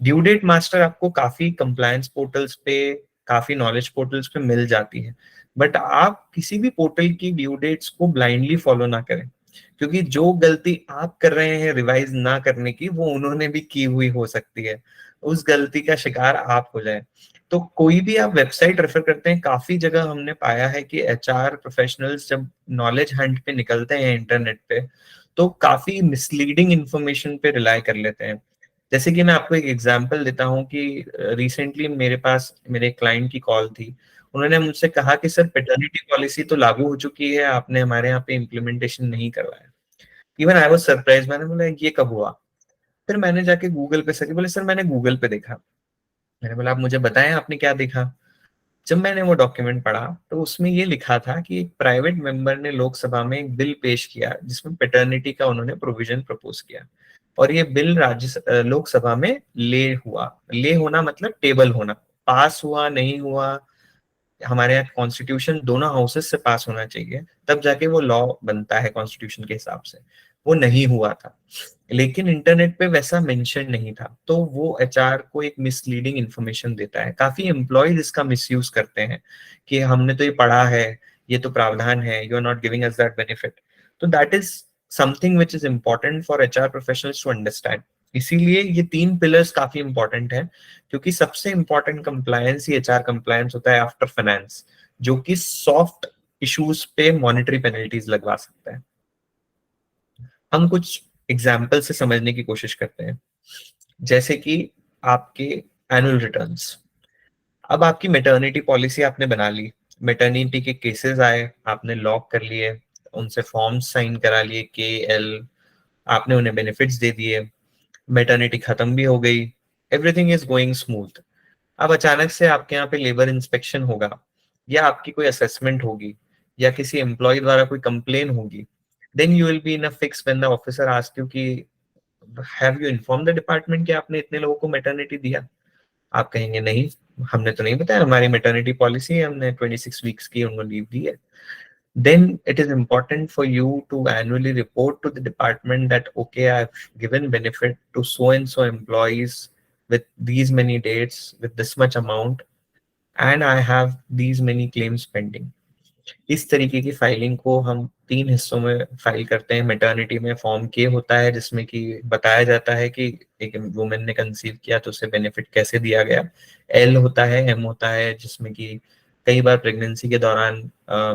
ड्यू डेट मास्टर आपको काफी कंप्लायंस पोर्टल्स पे, काफी नॉलेज पोर्टल्स पे मिल जाती है, बट आप किसी भी पोर्टल की ड्यू डेट्स को ब्लाइंडली फॉलो ना करें, क्योंकि जो गलती आप कर रहे हैं रिवाइज ना करने की, वो उन्होंने भी की हुई हो सकती है, उस गलती का शिकार आप हो जाए। तो कोई भी आप वेबसाइट रेफर करते हैं, काफी जगह हमने पाया है कि एचआर प्रोफेशनल्स जब नॉलेज हंट पे निकलते हैं इंटरनेट पे, तो काफी मिसलीडिंग इंफॉर्मेशन पे रिलाई कर लेते हैं। जैसे कि मैं आपको एक एग्जांपल देता हूँ कि रिसेंटली मेरे पास मेरे क्लाइंट की कॉल थी। उन्होंने मुझसे कहा कि सर पैटर्निटी पॉलिसी तो लागू हो चुकी है, आपने हमारे यहाँ पे इम्प्लीमेंटेशन नहीं करवाया। इवन आई वाज सरप्राइज, मैंने बोला ये कब हुआ? फिर मैंने जाके गूगल पे सर्च, बोले सर मैंने गूगल पे देखा। मैंने बोला आप मुझे बताएं आपने क्या देखा? जब मैंने वो डॉक्यूमेंट पढ़ा तो उसमें ये लिखा था कि एक प्राइवेट मेंबर ने लोकसभा में एक बिल पेश किया जिसमें पैटर्निटी का उन्होंने प्रोविजन प्रपोज किया, और ये बिल लोकसभा में ले होना मतलब टेबल होना, पास हुआ नहीं हुआ, हमारे यहाँ कॉन्स्टिट्यूशन दोनों हाउसेस से पास होना चाहिए तब जाके वो लॉ बनता है कॉन्स्टिट्यूशन के हिसाब से, वो नहीं हुआ था। लेकिन इंटरनेट पे वैसा मेंशन नहीं था, तो वो एचआर को एक मिसलीडिंग इंफॉर्मेशन देता है। काफी एम्प्लॉयज इसका मिसयूज करते हैं कि हमने तो ये पढ़ा है ये तो प्रावधान है, you are not giving us that benefit. तो that is something which is important for HR professionals to understand. इसीलिए ये 3 पिलर्स काफी इंपॉर्टेंट है, क्योंकि सबसे इंपॉर्टेंट कंप्लायंस ही एचआर कंप्लायंस होता है आफ्टर फाइनेंस, जो कि सॉफ्ट इश्यूज पे मॉनेटरी पेनल्टीज लगवा सकता है। हम कुछ एग्जाम्पल से समझने की कोशिश करते हैं, जैसे कि आपके एनुअल रिटर्न्स। अब आपकी मेटर्निटी पॉलिसी आपने बना ली, मेटर्निटी के केसेस आए, आपने लॉक कर लिए, उनसे फॉर्म्स साइन करा लिए के एल, आपने उन्हें बेनिफिट्स दे दिए, मेटर्निटी खत्म भी हो गई, एवरीथिंग इज गोइंग स्मूथ। अब अचानक से आपके यहाँ पे लेबर इंस्पेक्शन होगा, या आपकी कोई असेसमेंट होगी, या किसी एम्प्लॉय द्वारा कोई कंप्लेन होगी, then you will be in a fix when the officer ask you कि have you inform the department कि आपने इतने लोगों को मैटरनिटी दिया। आप कहेंगे नहीं, हमने तो नहीं बताया, हमारी मैटरनिटी पॉलिसी है, हमने 26 वीक्स की उनको लीव दी है। Then it is important for you to annually report to the department that okay, I've given benefit to so and so employees with these many dates with this much amount, and I have these many claims pending. इस तरीके की फाइलिंग को हम 3 हिस्सों में फाइल करते हैं। मैटरनिटी में फॉर्म के होता है, जिसमें कि बताया जाता है कि एक वुमेन ने कंसीव किया तो उसे बेनिफिट कैसे दिया गया। एल होता है, एम होता है, जिसमें कि कई बार प्रेगनेंसी के दौरान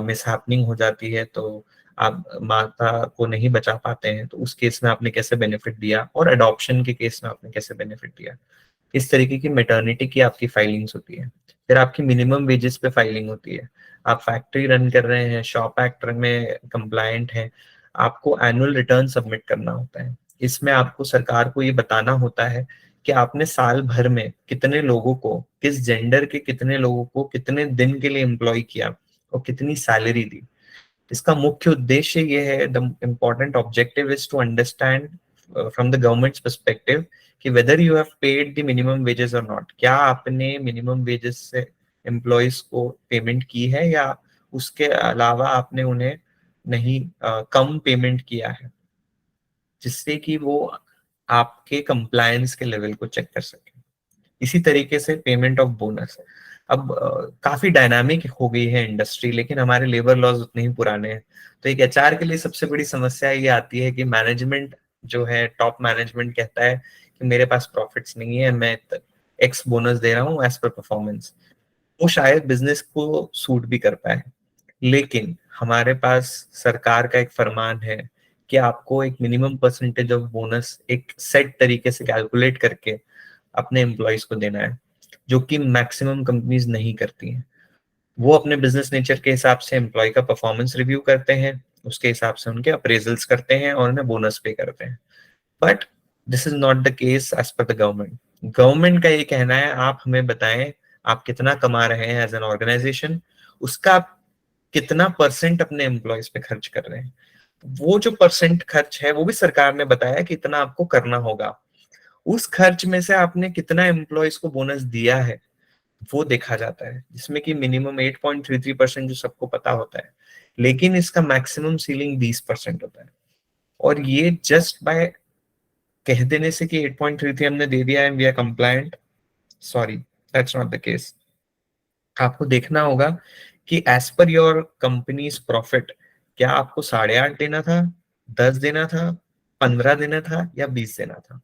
मिसहैपनिंग हो जाती है, तो आप माता को नहीं बचा पाते हैं, तो उस केस में आपने कैसे बेनिफिट दिया, और अडॉप्शन के केस में आपने कैसे बेनिफिट दिया। इस तरीके की मैटरनिटी की आपकी फाइलिंग्स होती है। फिर आपकी मिनिमम वेजेस पे फाइलिंग होती है। आप फैक्ट्री रन कर रहे हैं, शॉप एक्ट में कंप्लायंट हैं, आपको एनुअल रिटर्न सबमिट करना होता है। इसमें आपको सरकार को ये बताना होता है कि आपने साल भर में कितने लोगों को, किस जेंडर के कितने लोगों को कितने दिन के लिए एम्प्लॉय किया और कितनी सैलरी दी। इसका मुख्य उद्देश्य ये है, the important objective is to understand from the government's perspective कि whether you have paid the minimum wages और नॉट। क्या आपने मिनिमम वेजेस से एम्प्लॉयज को पेमेंट की है, या उसके अलावा आपने उन्हें नहीं कम पेमेंट किया है, जिससे कि वो आपके कंप्लायंस के लेवल को चेक कर सके। इसी तरीके से पेमेंट ऑफ बोनस। अब काफी डायनामिक हो गई है इंडस्ट्री, लेकिन हमारे लेबर लॉज उतने ही पुराने हैं। तो एक एचआर के लिए सबसे बड़ी समस्या ये आती है कि मैनेजमेंट जो है, टॉप मैनेजमेंट कहता है कि मेरे पास प्रॉफिट्स नहीं है, मैं एक्स बोनस दे रहा हूँ एज पर परफॉर्मेंस। वो शायद बिजनेस को सूट भी कर पाए, लेकिन हमारे पास सरकार का एक फरमान है कि आपको एक मिनिमम परसेंटेज ऑफ बोनस एक सेट तरीके से कैलकुलेट करके अपने एम्प्लॉयज को देना है, जो कि मैक्सिमम कंपनीज नहीं करती हैं। वो अपने बिजनेस नेचर के हिसाब से एम्प्लॉय का परफॉर्मेंस रिव्यू करते हैं, उसके हिसाब से उनके अप्रेजल्स करते हैं और उन्हें बोनस पे करते हैं। But this is not the case as per the government. Government का ये कहना है, आप हमें बताएं आप कितना कमा रहे हैं एज एन ऑर्गेनाइजेशन, उसका आप कितना परसेंट अपने एम्प्लॉयज पे खर्च कर रहे हैं। वो जो परसेंट खर्च है, वो भी सरकार ने बताया कि इतना आपको करना होगा। उस खर्च में से आपने कितना एम्प्लॉयज को बोनस दिया है, वो देखा जाता है, जिसमें कि मिनिमम 8.33% जो सबको पता होता है, लेकिन इसका मैक्सिमम सीलिंग 20% होता है। और ये जस्ट बाय कह देने से कि 8.33 हमने दे दिया है, we are compliant, sorry, that's not the case. आपको देखना होगा कि as per your companies profit, क्या आपको 8.5 देना था, 10 देना था, 15 देना था, या 20 देना था।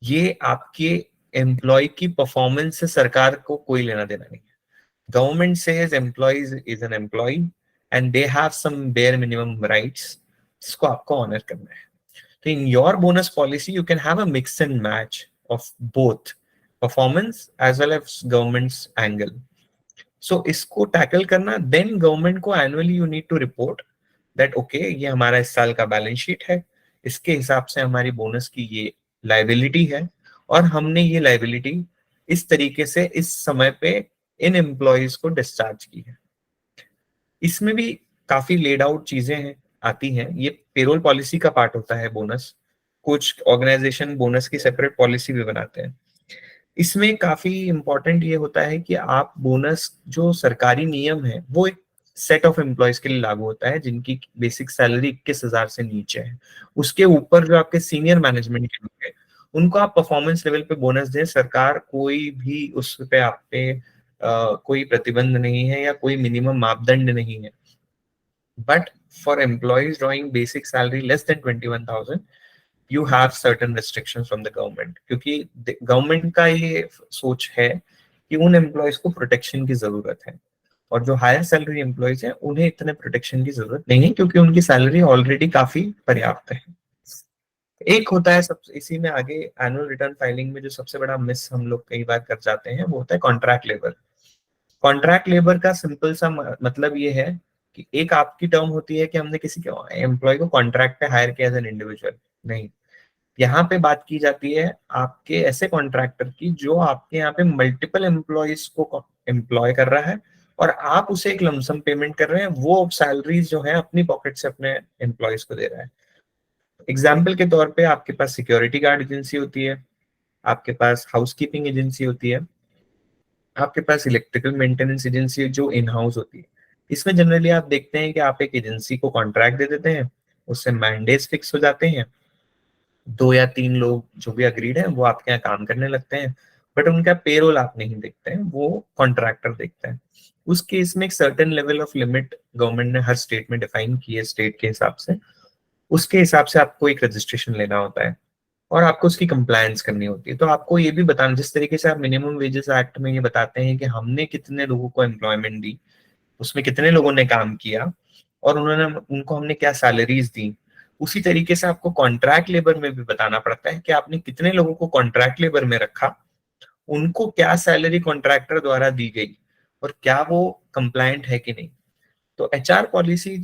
ये आपके एम्प्लॉय की परफॉर्मेंस से सरकार को कोई लेना देना नहीं है। Government says employee is an employee and they have some bare minimum rights, जिसको आपको ऑनर करना है। तो in your bonus policy you can have a mix and match of both performance as well as government's angle. So इसको टैकल करना, देन गवर्नमेंट को annually you need to report that okay, ये हमारा इस साल का बैलेंस शीट है, इसके हिसाब से हमारी बोनस की ये लाइबिलिटी है, और हमने ये लाइबिलिटी इस तरीके से इस समय पे इन एम्प्लॉयज को डिस्चार्ज की है। इसमें भी काफी लेड आउट चीजें हैं, आती हैं। ये पेरोल पॉलिसी का पार्ट होता है बोनस। कुछ ऑर्गेनाइजेशन बोनस की सेपरेट पॉलिसी भी बनाते हैं। इसमें काफी इंपॉर्टेंट ये होता है कि आप बोनस, जो सरकारी नियम है, वो एक सेट ऑफ एम्प्लॉयज के लिए लागू होता है जिनकी बेसिक सैलरी 21,000 से नीचे है। उसके ऊपर जो आपके सीनियर मैनेजमेंट के लोग हैं, उनको आप परफॉर्मेंस लेवल पे बोनस दें। सरकार कोई भी उस पे आप पे कोई प्रतिबंध नहीं है या कोई मिनिमम मापदंड नहीं है। But for employees drawing basic salary less than 21,000, you have certain restrictions from the government, क्योंकि गवर्नमेंट का ये सोच है कि उन एम्प्लॉयज को प्रोटेक्शन की जरूरत है, और जो हायर सैलरी एम्प्लॉयज हैं उन्हें इतने प्रोटेक्शन की जरूरत नहीं है, क्योंकि उनकी सैलरी ऑलरेडी काफी पर्याप्त है। एक होता है सब इसी में आगे एनुअल रिटर्न फाइलिंग में जो सबसे बड़ा मिस हम लोग कई बार कर जाते हैं, वो होता है कॉन्ट्रैक्ट लेबर। कॉन्ट्रैक्ट लेबर का सिंपल सा मतलब ये है कि एक आपकी टर्म होती है कि हमने किसी एम्प्लॉय को कॉन्ट्रैक्ट पे हायर किया एज एन इंडिविजुअल, नहीं, यहाँ पे बात की जाती है आपके ऐसे कॉन्ट्रैक्टर की जो आपके यहाँ पे मल्टीपल एम्प्लॉयज को एम्प्लॉय कर रहा है, और आप उसे एक लमसम पेमेंट कर रहे हैं, वो सैलरीज जो है अपनी पॉकेट से अपने एम्प्लॉयज को दे रहा है। एग्जाम्पल के तौर पे आपके पास सिक्योरिटी गार्ड एजेंसी होती है, आपके पास हाउसकीपिंग एजेंसी होती है, आपके पास इलेक्ट्रिकल मेंटेनेंस एजेंसी जो इन हाउस होती है। इसमें जनरली आप देखते हैं कि आप एक एजेंसी को कॉन्ट्रैक्ट दे देते हैं, उससे मैंडेट्स फिक्स हो जाते हैं, 2 या 3 लोग जो भी अग्रीड है वो आपके यहाँ काम करने लगते हैं, बट उनका पेरोल आप नहीं देखते हैं, वो कॉन्ट्रैक्टर देखता है। उस केस में एक certain level of limit government ने हर स्टेट में डिफाइन की है, स्टेट के हिसाब से, उसके हिसाब से आपको एक रजिस्ट्रेशन लेना होता है और आपको उसकी कंप्लायंस करनी होती है। तो आपको ये भी बताना, जिस तरीके से आप मिनिमम वेजेस एक्ट में ये बताते हैं कि हमने कितने लोगों को एम्प्लॉयमेंट दी, उसमें कितने लोगों ने काम किया और उन्होंने उनको हमने क्या सैलरीज दी, उसी तरीके से आपको कॉन्ट्रैक्ट लेबर में भी बताना पड़ता है कि आपने कितने लोगों को कॉन्ट्रैक्ट लेबर में रखा, उनको क्या सैलरी कॉन्ट्रैक्टर द्वारा दी गई और क्या वो कंप्लायंट है कि नहीं। तो एचआर पॉलिसी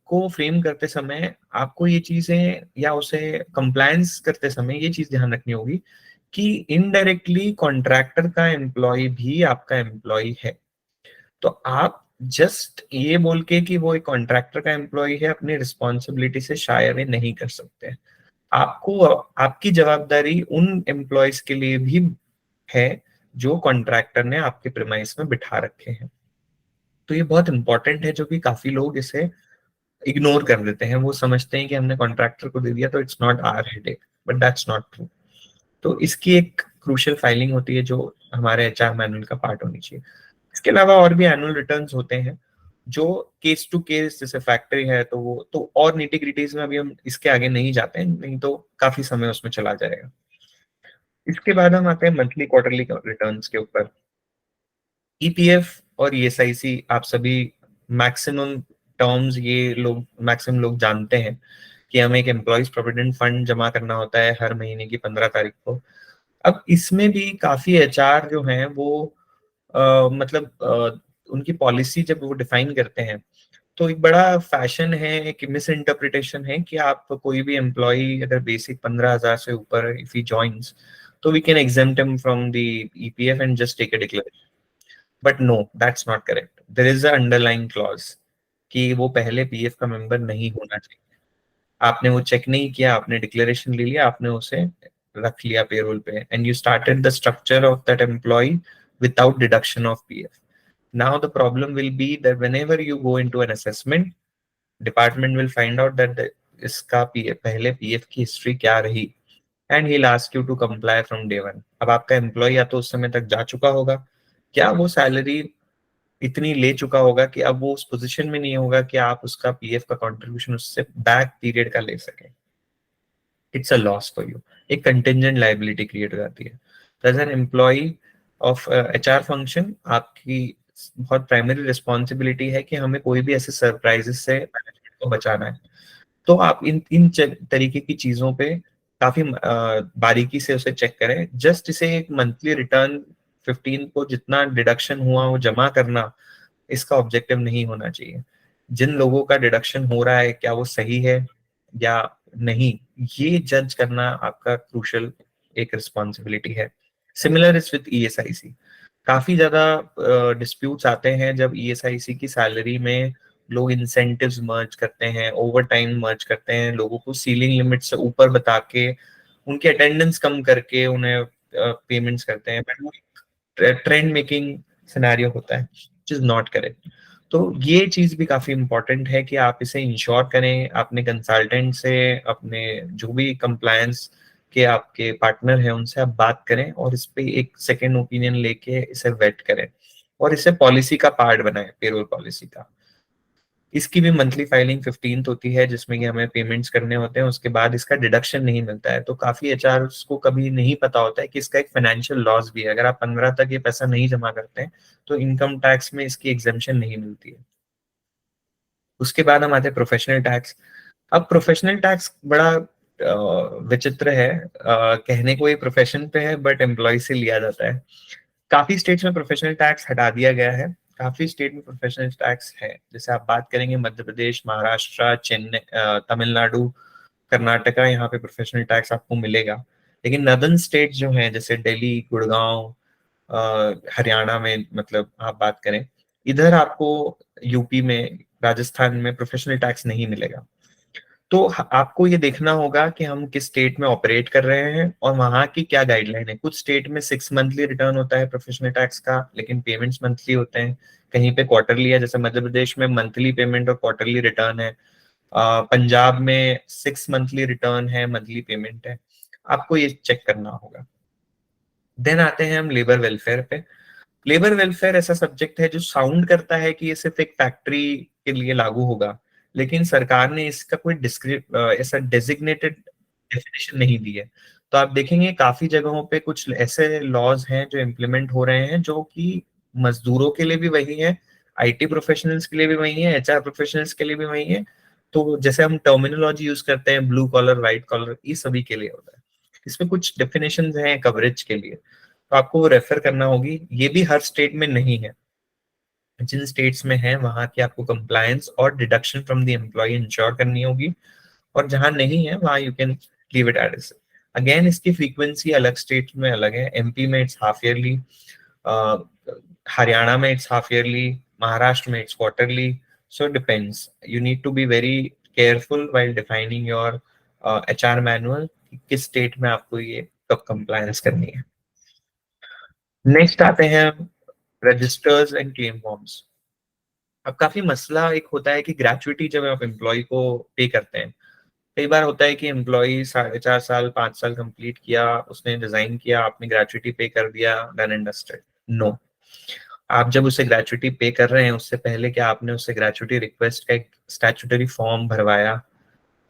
को फ्रेम करते समय आपको ये चीजें या उसे कंप्लायंस करते समय ये चीज ध्यान रखनी होगी कि इनडायरेक्टली कॉन्ट्रैक्टर का एम्प्लॉय भी आपका एम्प्लॉय है। तो आप जस्ट ये बोल के कि वो एक कॉन्ट्रैक्टर का एम्प्लॉय है अपनी रिस्पॉन्सिबिलिटी से शायद नहीं कर सकते। आपको आपकी जवाबदारी उन एम्प्लॉयज के लिए भी है जो कॉन्ट्रैक्टर ने आपके प्रीमाइस में बिठा रखे हैं। तो ये बहुत इंपॉर्टेंट है, जो कि काफी लोग इसे इग्नोर कर देते हैं। वो समझते हैं कि हमने कॉन्ट्रैक्टर को दे दिया तो it's not our headache, but that's not true. तो इसकी एक क्रूशियल फाइलिंग होती है जो हमारे एचआर मैनुअल का पार्ट होनी चाहिए। इसके अलावा और भी एनुअल रिटर्न्स होते हैं जो केस टू केस, जैसे फैक्ट्री है तो वो तो, और नीटी ग्रिटीज में अभी हम इसके आगे नहीं जाते हैं, नहीं तो काफी समय उसमें चला जाएगा। इसके बाद हम आते हैं मंथली क्वार्टरली रिटर्न्स के ऊपर। ईपीएफ और ईएसआईसी आप सभी मैक्सिमम टर्म्स, ये लोग मैक्सिमम लोग जानते हैं कि हमें एक एम्प्लॉयज प्रोविडेंट फंड जमा करना होता है हर महीने की 15 तारीख को। अब इसमें भी काफी एचआर जो हैं वो उनकी पॉलिसी जब वो डिफाइन करते हैं तो एक बड़ा फैशन है, एक मिस इंटरप्रिटेशन है कि आप कोई भी एम्प्लॉय अगर बेसिक 15,000 से ऊपर इफ ही जॉइंस तो we can exempt him from the EPF and just take a declaration. But no, that's not correct. There is a underlying clause कि वो पहले पीएफ का मेंबर नहीं होना चाहिए। आपने वो चेक नहीं किया, आपने डिक्लेरेशन ले लिया, आपने उसे रख लिया पेरोल पे, and you started the structure of that employee without deduction of PF. Now the problem will be that whenever you go into an assessment, department will find out that इसका पहले पीएफ की हिस्ट्री क्या रही, and he'll ask you to comply from day one। अब आपका एम्प्लॉय या तो उस समय तक जा चुका होगा, क्या वो सैलरी इतनी ले चुका होगा कि अब वो उस पोजीशन में नहीं होगा कि आप उसका पीएफ का कंट्रीब्यूशन उससे बैक पीरियड का ले सकें। It's a loss for you, एक कंटिजेंट लाइबिलिटी क्रिएट हो जाती है। तो as an employee of HR function आपकी बहुत प्राइमरी रिस्पॉन्सिबिलिटी है कि हमें कोई भी ऐसे सरप्राइजेस से मैनेजमेंट को बचाना है। तो आप इन इन तरीके की चीजों पे काफी बारीकी से उसे चेक करें। जस्ट इसे एक मंथली रिटर्न 15 को जितना डिडक्शन हुआ वो जमा करना इसका ऑब्जेक्टिव नहीं होना चाहिए। जिन लोगों का डिडक्शन हो रहा है क्या वो सही है या नहीं, ये जज करना आपका क्रूशियल एक रिस्पॉन्सिबिलिटी है। Similar is with ESIC. काफी ज्यादा डिस्प्यूट्स आते हैं जब ईएसआईसी की सैलरी में लोग इंसेंटिव्स मर्ज करते हैं, ओवर टाइम मर्ज करते हैं, लोगों को सीलिंग लिमिट से ऊपर बता के उनकी अटेंडेंस कम करके उन्हें पेमेंट्स करते हैं, बट वो ट्रेंड मेकिंग सिनेरियो होता है विच इज नॉट करेक्ट। तो ये चीज भी काफी इंपॉर्टेंट है कि आप इसे इंश्योर करें अपने कंसल्टेंट से, अपने जो भी कंप्लायंस के आपके पार्टनर हैं उनसे आप बात करें और इस पे एक सेकेंड ओपिनियन लेके इसे वेट करें और इसे पॉलिसी का पार्ट बनाएं, पेरोल पॉलिसी का। इसकी भी मंथली फाइलिंग 15th होती है, जिसमें कि हमें पेमेंट्स करने होते हैं, उसके बाद इसका डिडक्शन नहीं मिलता है। तो काफी एचआर को कभी नहीं पता होता है कि इसका एक फाइनेंशियल लॉस भी है। अगर आप 15 तक ये पैसा नहीं जमा करते हैं तो इनकम टैक्स में इसकी एग्जेम्पशन नहीं मिलती है। उसके बाद हम आते हैं प्रोफेशनल टैक्स। अब प्रोफेशनल टैक्स बड़ा विचित्र है। कहने को ये प्रोफेशन पे है बट एम्प्लॉय से लिया जाता है। काफी स्टेट्स में प्रोफेशनल टैक्स हटा दिया गया है, काफी स्टेट में प्रोफेशनल टैक्स है। जैसे आप बात करेंगे मध्य प्रदेश, महाराष्ट्र, चेन्नई, तमिलनाडु, कर्नाटका, यहाँ पे प्रोफेशनल टैक्स आपको मिलेगा। लेकिन नदर्न स्टेट जो है जैसे दिल्ली, गुड़गांव, हरियाणा में, मतलब आप बात करें, इधर आपको यूपी में, राजस्थान में प्रोफेशनल टैक्स नहीं मिलेगा। तो आपको ये देखना होगा कि हम किस स्टेट में ऑपरेट कर रहे हैं और वहां की क्या गाइडलाइन है। कुछ स्टेट में 6 मंथली रिटर्न होता है प्रोफेशनल टैक्स का, लेकिन पेमेंट्स मंथली होते हैं। कहीं पे क्वार्टरली है, जैसे मध्य प्रदेश में मंथली पेमेंट और क्वार्टरली रिटर्न है। पंजाब में 6 मंथली रिटर्न है, मंथली पेमेंट है। आपको ये चेक करना होगा। देन आते हैं हम लेबर वेलफेयर पे। लेबर वेलफेयर ऐसा सब्जेक्ट है जो साउंड करता है कि ये सिर्फ एक फैक्ट्री के लिए लागू होगा, लेकिन सरकार ने इसका कोई ऐसा डेजिग्नेटेड डेफिनेशन नहीं दी है। तो आप देखेंगे काफी जगहों पे कुछ ऐसे लॉज हैं जो इम्प्लीमेंट हो रहे हैं जो कि मजदूरों के लिए भी वही है, आईटी प्रोफेशनल्स के लिए भी वही है, एचआर प्रोफेशनल्स के लिए भी वही है। तो जैसे हम टर्मिनोलॉजी यूज करते हैं, ब्लू कॉलर, व्हाइट कॉलर, ये सभी के लिए होता है। इसमें कुछ डेफिनेशन हैं कवरेज के लिए, तो आपको वो रेफर करना होगी। ये भी हर स्टेट में नहीं है। जिन स्टेट्स में है वहां की आपको कंप्लायंस और deduction from the employee ensure करनी होगी, और जहां नहीं है वहां you can leave it as. Again इसकी फ्रीक्वेंसी अलग स्टेट में अलग है। एमपी में इट्स हाफ ईयरली, हरियाणा में इट्स हाफ ईयरली, महाराष्ट्र में it's quarterly. So depends, you need to be very careful while defining your HR manual, किस स्टेट में आपको ये कब कंप्लायंस करनी है। नेक्स्ट आते हैं रजिस्टर्स एंड क्लेम फॉर्म्स। अब काफी मसला एक होता है कि ग्रेचुइटी जब आप एम्प्लॉय को पे करते हैं, कई बार होता है कि एम्प्लॉय 4.5 साल 5 साल कंप्लीट किया, उसने डिजाइन किया, आपने ग्रेचुइटी पे कर दिया, डन एंड डस्टेड। नो, आप जब उसे ग्रेचुइटी पे कर रहे हैं उससे पहले क्या आपने उससे ग्रेचुइटी रिक्वेस्ट का एक स्टैट्यूटरी फॉर्म भरवाया?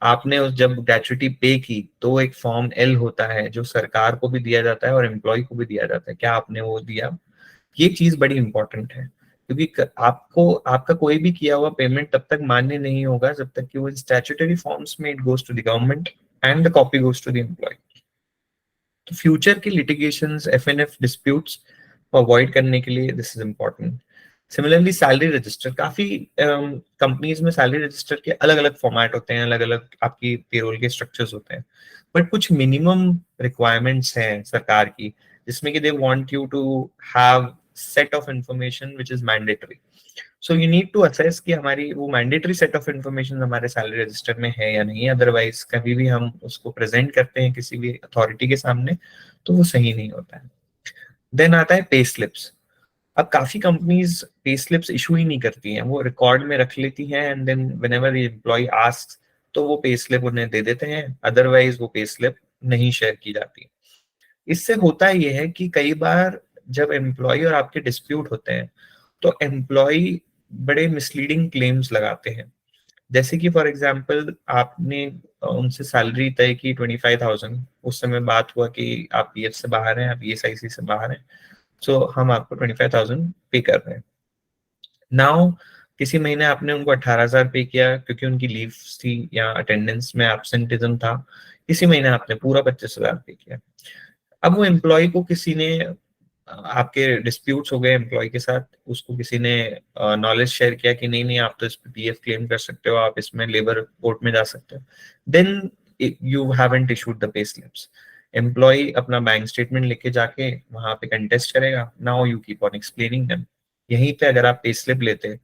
आपने उस जब ग्रेचुइटी पे की तो एक फॉर्म एल होता है जो सरकार को भी दिया जाता है और एम्प्लॉय को भी दिया जाता है, क्या आपने वो दिया? ये चीज बड़ी इंपॉर्टेंट है, क्योंकि आपको आपका कोई भी किया हुआ पेमेंट तब तक मान्य नहीं होगा जब तक कि वो स्टैट्यूटरी फॉर्म्स में it goes to the government and the copy goes to the employee. तो फ्यूचर की लिटिगेशंस, एफएनएफ डिस्प्यूट्स को अवॉइड करने के लिए this is important. Similarly salary register, काफी कंपनीज में सैलरी रजिस्टर के अलग अलग फॉर्मेट होते हैं, अलग अलग आपकी पेरोल के स्ट्रक्चर्स होते हैं, बट कुछ मिनिमम रिक्वायरमेंट्स हैं सरकार की, जिसमें कि they want you to have set of information which is mandatory. So you need to assess कि हमारी वो मैंडेटरी सेट ऑफ इंफॉर्मेशन हमारे सैलरी रजिस्टर में है या नहीं। अदरवाइज कभी भी हम उसको प्रेजेंट करते हैं किसी भी अथॉरिटी के सामने तो वो सही नहीं होता है। देन आता है पे स्लिप्स। अब काफी कंपनीज पे स्लिप्स इशू ही नहीं करती हैं, वो रिकॉर्ड में रख लेती हैं and then whenever the employee asks तो वो पे स्लिप उन्हें दे देते हैं, अदरवाइज वो पे स्लिप नहीं शेयर की जाती। इससे होता ये है कि कई बार जब एम्प्लॉय और आपके डिस्प्यूट होते हैं तो एम्प्लॉय बड़े मिसलीडिंग क्लेम्स लगाते हैं। जैसे कि फॉर एग्जांपल आपने उनसे सैलरी तय की 25,000, उस समय बात हुआ कि आप पीएफ से बाहर हैं, आप ईएसआईसी से बाहर हैं, सो हम आपको 25,000 पे कर रहे हैं। नाउ किसी महीने आपने उनको 18,000 पे किया क्योंकि उनकी लीव थी या अटेंडेंस में एब्सेंटिज्म था, इसी महीने आपने पूरा 25,000 पे किया। अब वो एम्प्लॉय को किसी ने आपके डिस्प्यूट्स हो गए एम्प्लॉय के साथ, उसको किसी ने नॉलेज शेयर किया कि नहीं नहीं आप तो इस पे पीएफ क्लेम कर सकते हो, आप इसमें लेबर कोर्ट में जा सकते हो, then you haven't issued the pay slips. Employee अपना बैंक स्टेटमेंट लेके जाके वहां पे कंटेस्ट करेगा। Now you keep on explaining them. यहीं पे अगर आप पे स्लिप लेते,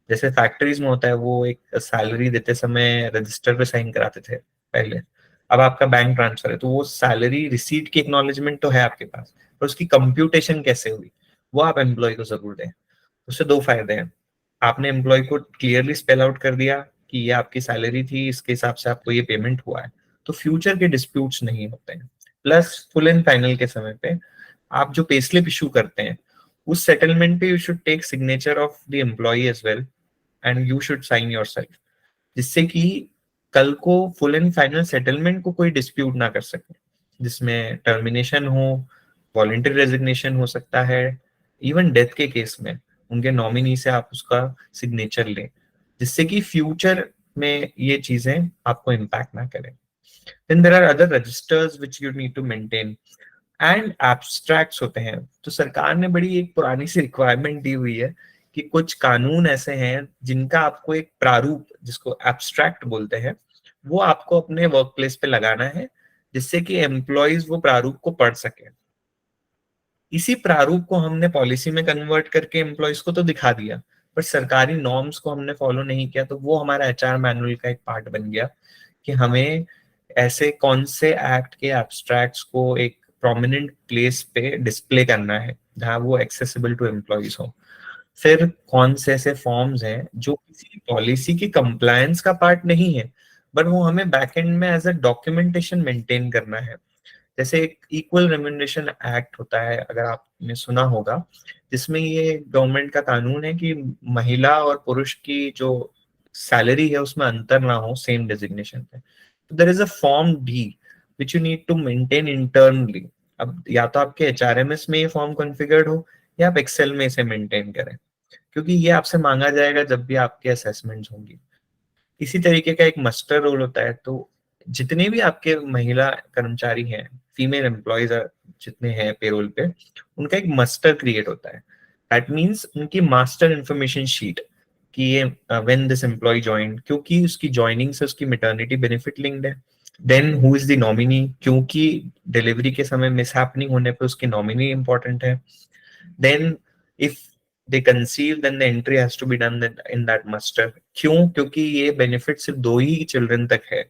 जैसे फैक्ट्रीज में होता है, वो एक सैलरी देते समय रजिस्टर पे साइन कराते थे पहले, अब आपका बैंक ट्रांसफर है तो वो सैलरी रिसीट की एक्नॉलेजमेंट तो है आपके पास, पर उसकी कंप्यूटेशन कैसे हुई वो आप एम्प्लॉय को जरूर दें। उससे दो फायदे हैं, आपने एम्प्लॉय को क्लियरली स्पेल आउट कर दिया कि ये आपकी सैलरी थी, इसके हिसाब से आपको ये पेमेंट हुआ है, तो फ्यूचर के डिस्प्यूट्स नहीं होते हैं। प्लस फुल एंड फाइनल के समय पे आप जो पेस्लिप इशू करते हैं उस सेटलमेंट पे you should take signature of the employee as well, and you should sign yourself, जिससे कि कल को फुल एंड फाइनल सेटलमेंट को कोई डिस्प्यूट ना कर सके, जिसमें टर्मिनेशन हो, वॉलंटरी रेजिग्नेशन हो सकता है, इवन डेथ के केस में उनके नॉमिनी से आप उसका सिग्नेचर लें, जिससे कि फ्यूचर में ये चीजें आपको इम्पैक्ट ना करें। Then there are other registers which you need to maintain and abstracts होते हैं। तो सरकार ने बड़ी एक पुरानी सी रिक्वायरमेंट दी हुई है कि कुछ कानून ऐसे हैं जिनका आपको एक प्रारूप, जिसको एब्स्ट्रैक्ट बोलते हैं, वो आपको अपने वर्क प्लेस पे लगाना है, जिससे कि एम्प्लॉयज वो प्रारूप को पढ़ सके। इसी प्रारूप को हमने पॉलिसी में कन्वर्ट करके एम्प्लॉयज को तो दिखा दिया, पर सरकारी नॉर्म्स को हमने फॉलो नहीं किया, तो वो हमारा एचआर मैनुअल का एक पार्ट बन गया कि हमें ऐसे कौन से एक्ट के एब्स्ट्रैक्ट्स को एक प्रोमिनेंट प्लेस पे डिस्प्ले करना है जहाँ वो एक्सेसिबल टू एम्प्लॉयज हो। फिर कौन से ऐसे फॉर्म्स हैं जो किसी पॉलिसी की कंप्लायंस का पार्ट नहीं है, बट वो हमें बैकएंड में एज अ डॉक्यूमेंटेशन मेंटेन करना है। जैसे एक इक्वल रेम्युनरेशन एक्ट होता है, अगर आपने सुना होगा, जिसमें ये गवर्नमेंट का कानून है कि महिला और पुरुष की जो सैलरी है उसमें अंतर ना हो सेम डेजिग्नेशन पे। तो there is a form D which you need to maintain internally. अब या तो आपके एचआरएमएस में ये फॉर्म कॉन्फ़िगर्ड हो, या आप एक्सेल में इसे मेंटेन करें, क्योंकि ये आपसे मांगा जाएगा जब भी आपके असेसमेंट्स होंगी। इसी तरीके का एक मस्टर रोल होता है। तो जितने भी आपके महिला कर्मचारी हैं, फीमेल एम्प्लॉयज जितने हैं पेरोल पे, उनका एक मस्टर क्रिएट होता है। दैट मीन्स उनकी मास्टर इंफॉर्मेशन शीट कि ये व्हेन दिस एम्प्लॉय ज्वाइन, क्योंकि उसकी ज्वाइनिंग से उसकी मैटरनिटी बेनिफिट लिंक्ड है। Then who is the nominee, क्योंकि डिलीवरी के समय मिस होने पे उसकी नॉमिनी इंपॉर्टेंट है। Then if they conceive, then the entry has to be done in that muster. क्यों? क्योंकि ये बेनिफिट सिर्फ 2 ही चिल्ड्रन तक है,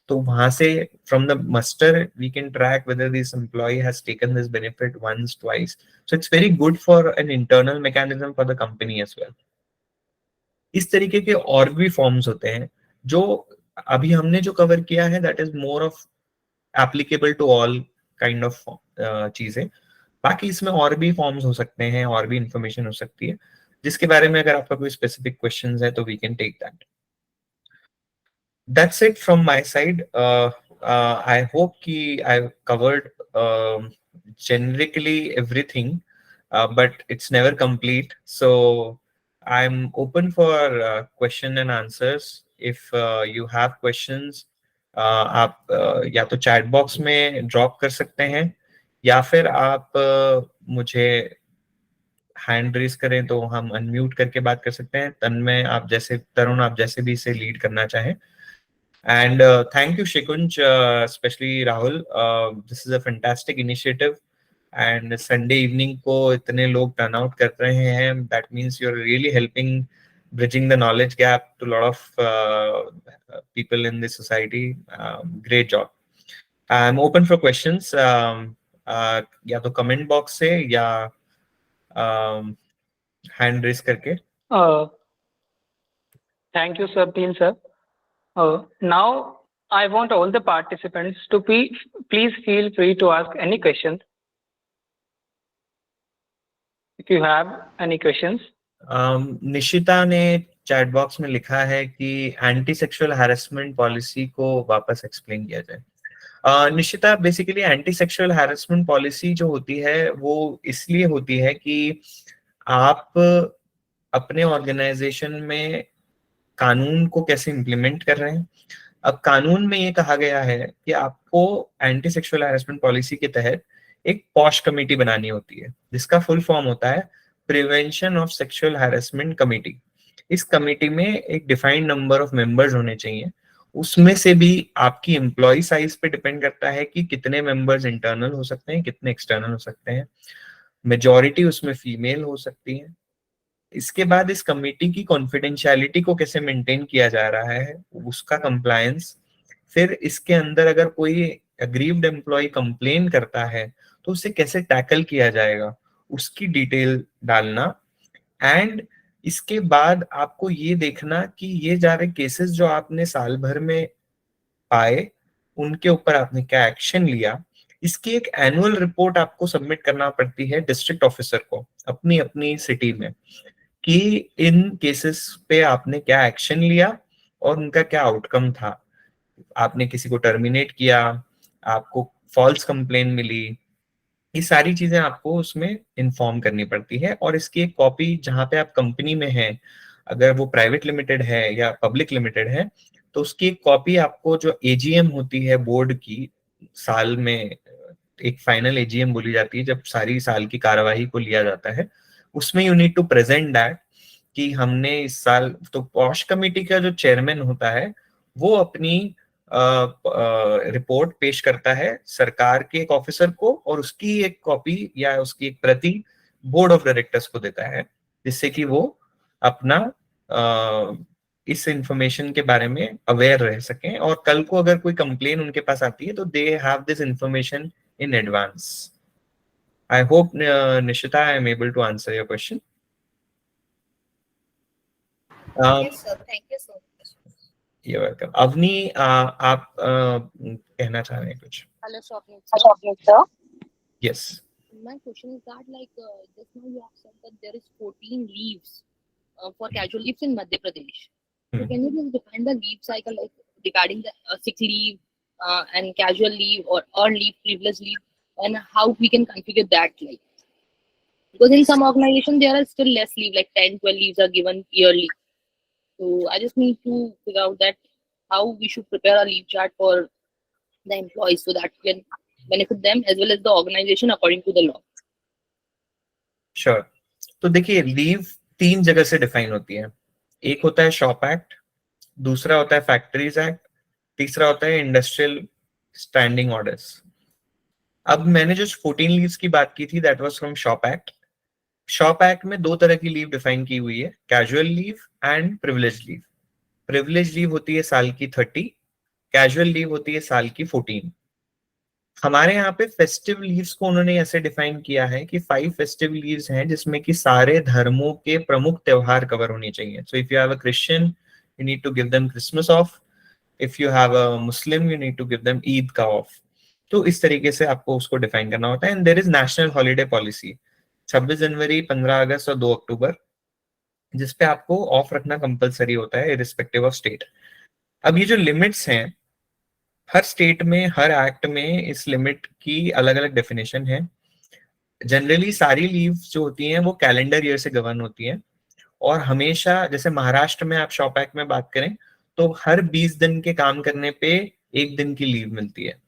तो वहां से from the muster we can track whether this employee has taken this benefit once, twice. So it's very good for an internal mechanism for the company as well. इस तरीके के और भी फॉर्म्स होते हैं जो अभी हमने जो कवर किया है, that is more of applicable to all kind of चीजें। बाकी इसमें और भी फॉर्म्स हो सकते हैं, और भी इंफॉर्मेशन हो सकती है, जिसके बारे में अगर आपका कोई स्पेसिफिक क्वेश्चंस है तो we can take that. That's it from my side. I hope कि I've covered generically everything, but it's never complete. So I'm open for question and answers. If you have questions, आप या तो चैट बॉक्स में ड्रॉप कर सकते हैं, या फिर आप मुझे हैंड रेज करें तो हम अनम्यूट करके बात कर सकते हैं। तन्मय, आप जैसे, तरुण, आप जैसे भी इसे लीड करना चाहें। And thank you, Shikunj, especially Rahul. This is a fantastic initiative. And Sunday evening को इतने लोग turn out कर रहे हैं, that means you're really helping bridging the knowledge gap to a lot of people in this society. Great job. I'm open for questions. या तो comment box से या hand raise करके. Thank you, Sabdeen sir. Now, I want all the participants to please feel free to ask any questions. If you have any questions. Nishita ने चैट बॉक्स में लिखा है कि एंटी सेक्सुअल हैरेसमेंट पॉलिसी को वापस एक्सप्लेन किया जाए। Nishita, basically anti sexual harassment policy जो होती है वो इसलिए होती है कि आप अपने ऑर्गेनाइजेशन में कानून को कैसे इम्प्लीमेंट कर रहे हैं। अब कानून में ये कहा गया है कि आपको एंटी सेक्सुअल हैरेसमेंट पॉलिसी के तहत एक पॉश कमेटी बनानी होती है, जिसका फुल फॉर्म होता है prevention of sexual harassment committee. इस कमेटी में एक डिफाइंड नंबर ऑफ मेंबर्स होने चाहिए। उसमें से भी आपकी एम्प्लॉय साइज पे डिपेंड करता है कि कितने मेंबर्स इंटरनल हो सकते हैं, कितने एक्सटर्नल हो सकते हैं। मेजॉरिटी उसमें फीमेल हो सकती है। इसके बाद इस कमेटी की कॉन्फिडेंशियलिटी को कैसे मेंटेन किया जा रहा है, उसका कंप्लायंस। फिर इसके अंदर अगर कोई अग्रीव्ड एम्प्लॉय कंप्लेन करता है तो उसे कैसे टैकल किया जाएगा, उसकी डिटेल डालना। एंड इसके बाद आपको ये देखना कि ये जा रहे केसेस जो आपने साल भर में पाए, उनके ऊपर आपने क्या एक्शन लिया। इसकी एक एनुअल रिपोर्ट आपको सबमिट करना पड़ती है डिस्ट्रिक्ट ऑफिसर को अपनी अपनी सिटी में। कि इन केसेस पे आपने क्या एक्शन लिया और उनका क्या आउटकम था। आपने किसी को टर्मिनेट किया, आपको फॉल्स कंप्लेन मिली, ये सारी चीजें आपको उसमें इन्फॉर्म करनी पड़ती है। और इसकी एक कॉपी जहां पे आप कंपनी में हैं, अगर वो प्राइवेट लिमिटेड है या पब्लिक लिमिटेड है, तो उसकी एक कॉपी आपको, जो एजीएम होती है बोर्ड की, साल में एक फाइनल एजीएम बोली जाती है जब सारी साल की कार्यवाही को लिया जाता है, उसमें you need to present that कि हमने इस साल, तो पॉश कमेटी का जो चेयरमैन होता है वो अपनी रिपोर्ट पेश करता है सरकार के एक ऑफिसर को, और उसकी एक कॉपी या उसकी एक प्रति बोर्ड ऑफ डायरेक्टर्स को देता है, जिससे कि वो अपना इस इंफॉर्मेशन के बारे में अवेयर रह सकें, और कल को अगर कोई कंप्लेन उनके पास आती है तो they have this information in advance. I hope, Nishita, I am able to answer your question. Yes, sir. Thank you so much. You're welcome. Avni, आप कहना चाह रहे हैं कुछ? Hello, Swapnil sir. Yes. My question is that, like, just now you have said that there is 14 leaves for casual leaves in Madhya Pradesh. So can you just define the leave cycle, like regarding the sick leave and casual leave or earned leave, privilege leave, and how we can configure that, like, because in some organization there are still less leave, like 10, 12 leaves are given yearly. So I just need to figure out that how we should prepare a leave chart for the employees so that we can benefit them as well as the organization according to the law. Sure. तो देखिए, लीव 3 जगह से डिफाइन होती है। एक होता है शॉप एक्ट, दूसरा होता है फैक्ट्रीज एक्ट, तीसरा होता है इंडस्ट्रियल स्टैंडिंग ऑर्डर्स। अब मैंने जो 14 लीव्स की बात की थी, that was from shop act. Shop act में 2 तरह की लीव डिफाइन की हुई है, casual leave and privilege leave. Privilege leave होती है साल की 30, कैजुअल लीव होती है साल की 14। हमारे यहाँ पे फेस्टिव लीव्स को उन्होंने ऐसे डिफाइन किया है कि 5 फेस्टिव लीव्स हैं जिसमें कि सारे धर्मों के प्रमुख त्योहार कवर होने चाहिए। So if you have a Christian, you need to give them Christmas off. If you have a Muslim, you need to give them Eid का ऑफ। तो इस तरीके से आपको उसको डिफाइन करना होता है। And there is national holiday policy, 26 जनवरी, 15 अगस्त और 2 अक्टूबर, जिसपे आपको ऑफ रखना कंपलसरी होता है इरिस्पेक्टिव ऑफ स्टेट। अब ये जो लिमिट्स हैं, हर स्टेट में, हर एक्ट में इस लिमिट की अलग अलग डेफिनेशन है। जनरली सारी लीव जो होती हैं वो कैलेंडर ईयर से गवर्न होती हैं, और हमेशा, जैसे महाराष्ट्र में आप शॉप एक्ट में बात करें तो हर 20 दिन के काम करने पे 1 दिन की लीव मिलती है।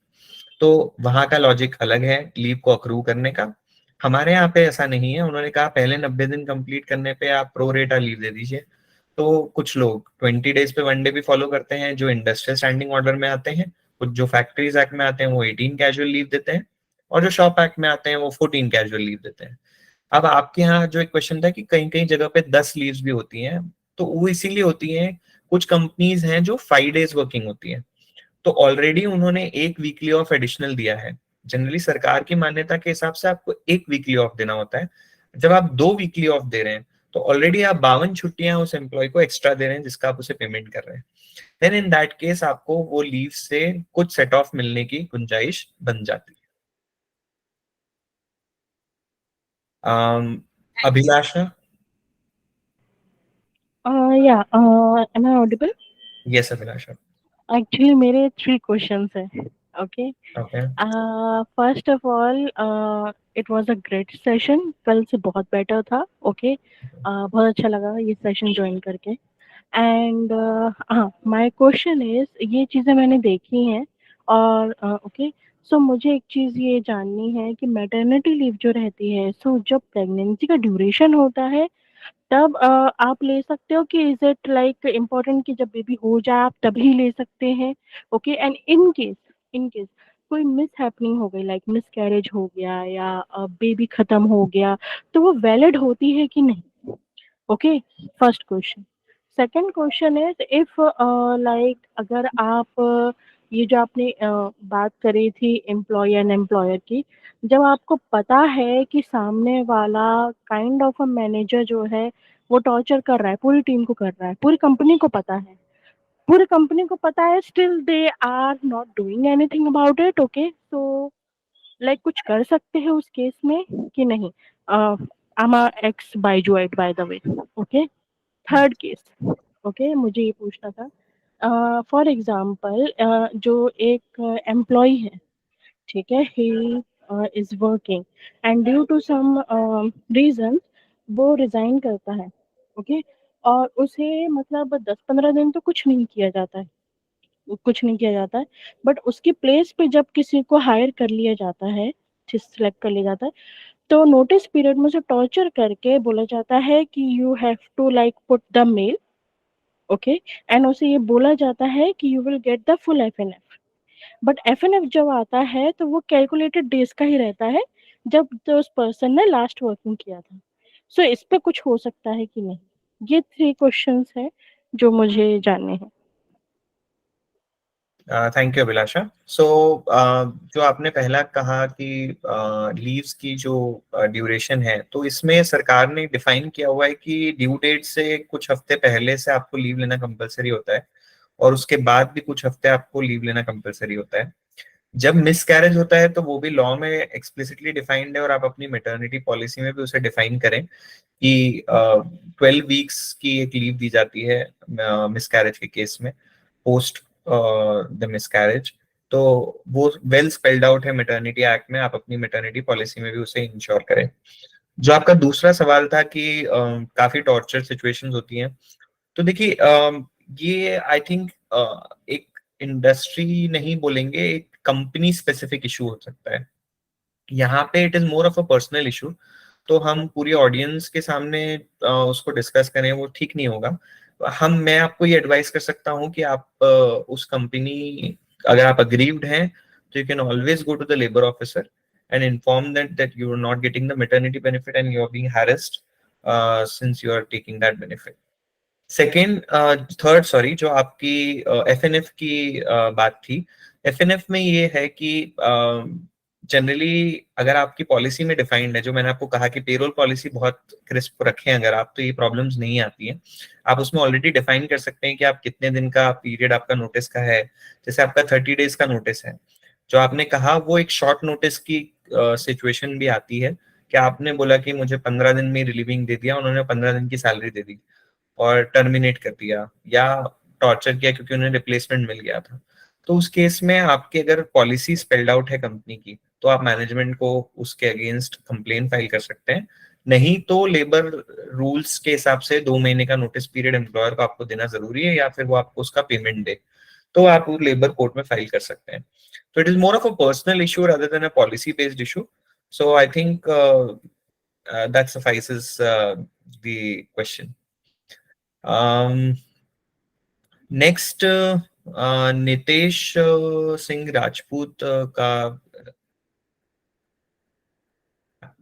तो वहां का लॉजिक अलग है लीव को अक्रू करने का। हमारे यहाँ पे ऐसा नहीं है। उन्होंने कहा पहले 90 दिन कंप्लीट करने पे आप प्रो रेटा लीव दे दीजिए। तो कुछ लोग 20 डेज पे 1 डे भी फॉलो करते हैं जो इंडस्ट्रियल स्टैंडिंग ऑर्डर में आते हैं, कुछ जो फैक्ट्रीज एक्ट में आते हैं वो 18 कैजुअल लीव देते हैं, और जो शॉप एक्ट में आते हैं वो 14 कैजुअल लीव देते हैं। अब आपके यहाँ जो एक क्वेश्चन था कि कहीं कहीं जगह पे 10 लीव्स भी होती हैं, तो वो इसीलिए होती हैं, कुछ कंपनीज हैं जो 5 डेज वर्किंग होती है, तो ऑलरेडी उन्होंने एक वीकली ऑफ एडिशनल दिया है। जनरली सरकार की मान्यता के हिसाब से आपको एक वीकली ऑफ देना होता है। जब आप 2 वीकली ऑफ दे रहे हैं तो ऑलरेडी आप 52 छुट्टियां उस एम्प्लॉय को एक्स्ट्रा दे रहे हैं जिसका आप उसे पेमेंट कर रहे हैं। देन इन दैट केस आपको वो लीव से कुछ सेट ऑफ मिलने की गुंजाइश बन जाती है। अभिलाषा? Yeah, am I audible? Yes Abhilasha. Actually, मेरे 3 questions हैं. Okay. Okay. First of all, it was a great session. कल से बहुत better था. Okay. बहुत अच्छा लगा ये session join करके. And हाँ, my question is, ये चीज़ें मैंने देखी हैं, और okay. So मुझे एक चीज़ ये जाननी है कि maternity leave जो रहती है, so जब pregnancy का duration होता है तब आप ले सकते हो कि इज़ इट लाइक इम्पोर्टेंट कि जब बेबी हो जाए आप तभी ले सकते हैं? ओके, एंड इन केस कोई मिसहैपनिंग हो गई, लाइक मिसकैरेज हो गया या बेबी खत्म हो गया, तो वो वैलिड होती है कि नहीं? Okay, first question. Second question is if like अगर आप ये जो आपने बात करी थी एम्प्लॉय एंड एम्प्लॉयर की, जब आपको पता है कि सामने वाला काइंड ऑफ अ मैनेजर जो है वो टॉर्चर कर रहा है, पूरी टीम को कर रहा है, पूरी कंपनी को पता है, पूरी कंपनी को पता है, still they are not doing anything about it. Okay, so like कुछ कर सकते हैं उस केस में कि नहीं? I'm a ex Byjuite by the way. Okay. Third case. Okay, मुझे ये पूछना था, फॉर एग्जाम्पल जो एक एम्प्लॉय है, ठीक है, he is working and due to some reason वो रिजाइन करता है. ओके, और उसे मतलब 10-15 दिन तो कुछ नहीं किया जाता है, बट उसकी प्लेस पे जब किसी को हायर कर लिया जाता है, सिलेक्ट कर लिया जाता है, तो नोटिस पीरियड में से टॉर्चर करके बोला जाता है कि you have to like put the mail. Okay, and उसे ये बोला जाता है कि you will get the full FNF. But FNF जब आता है तो वो कैलकुलेटेड डेज का ही रहता है जब तो उस पर्सन ने लास्ट वर्किंग किया था. सो इस पे कुछ हो सकता है कि नहीं? ये 3 क्वेश्चंस है जो मुझे जानने हैं. थैंक यू अभिलाषा. सो जो आपने पहला कहा कि लीव्स की जो ड्यूरेशन है, तो इसमें सरकार ने डिफाइन किया हुआ है कि ड्यू डेट से कुछ हफ्ते पहले से आपको लीव लेना कंपलसरी होता है और उसके बाद भी कुछ हफ्ते आपको लीव लेना कंपलसरी होता है. जब मिसकैरेज होता है तो वो भी लॉ में एक्सप्लिसिटली डिफाइंड है और आप अपनी मैटरनिटी पॉलिसी में भी उसे डिफाइन करें कि 12 वीक्स की एक लीव दी जाती है मिसकैरेज के केस में पोस्ट द मिसकैरेज. तो वो वेल स्पेल्ड आउट है मैटरनिटी एक्ट में, आप अपनी मैटरनिटी पॉलिसी में भी उसे इंश्योर करें. जो आपका दूसरा सवाल था कि काफी टॉर्चर सिचुएशंस होती हैं, तो देखिए ये आई थिंक एक इंडस्ट्री नहीं बोलेंगे, एक कंपनी स्पेसिफिक इशू हो सकता है. यहाँ पे it is more of a personal issue, तो हम पूरी ऑडियंस के सामने उसको डिस्कस करें वो ठीक नहीं होगा. मैं आपको ये एडवाइस कर सकता हूँ कि आप उस कंपनी, अगर आप अग्रीव्ड हैं तो you can always go to the labour officer and inform that you are not getting the maternity benefit and you are being harassed since you are taking that benefit. Third sorry, जो आपकी एफएनएफ की बात थी, एफएनएफ में ये है कि जनरली अगर आपकी पॉलिसी में डिफाइंड है, जो मैंने आपको कहा कि पेरोल पॉलिसी बहुत क्रिस्प रखें अगर आप, तो ये प्रॉब्लम्स नहीं आती हैं. आप उसमें ऑलरेडी डिफाइन कर सकते हैं कि आप कितने दिन का पीरियड आपका नोटिस का है. जैसे आपका 30 डेज का नोटिस है, जो आपने कहा वो एक शॉर्ट नोटिस की सिचुएशन भी आती है कि आपने बोला कि मुझे 15 दिन में रिलीविंग दे दिया, उन्होंने 15 दिन की सैलरी दे दी और टर्मिनेट कर दिया या टॉर्चर किया क्योंकि उन्हें रिप्लेसमेंट मिल गया था. तो उस केस में आपकी अगर पॉलिसी स्पेल्ड आउट है कंपनी की, तो आप मैनेजमेंट को उसके अगेंस्ट कंप्लेन फाइल कर सकते हैं. नहीं तो लेबर रूल्स के हिसाब से 2 महीने का नोटिस पीरियड एम्प्लॉयर को आपको देना जरूरी है, या फिर वो आपको उसका पेमेंट दे, तो आप वो लेबर कोर्ट में फाइल कर सकते हैं. तो it is more of a personal issue rather than a policy based issue. So I think that suffices the question. Next Nitesh Singh Rajput का.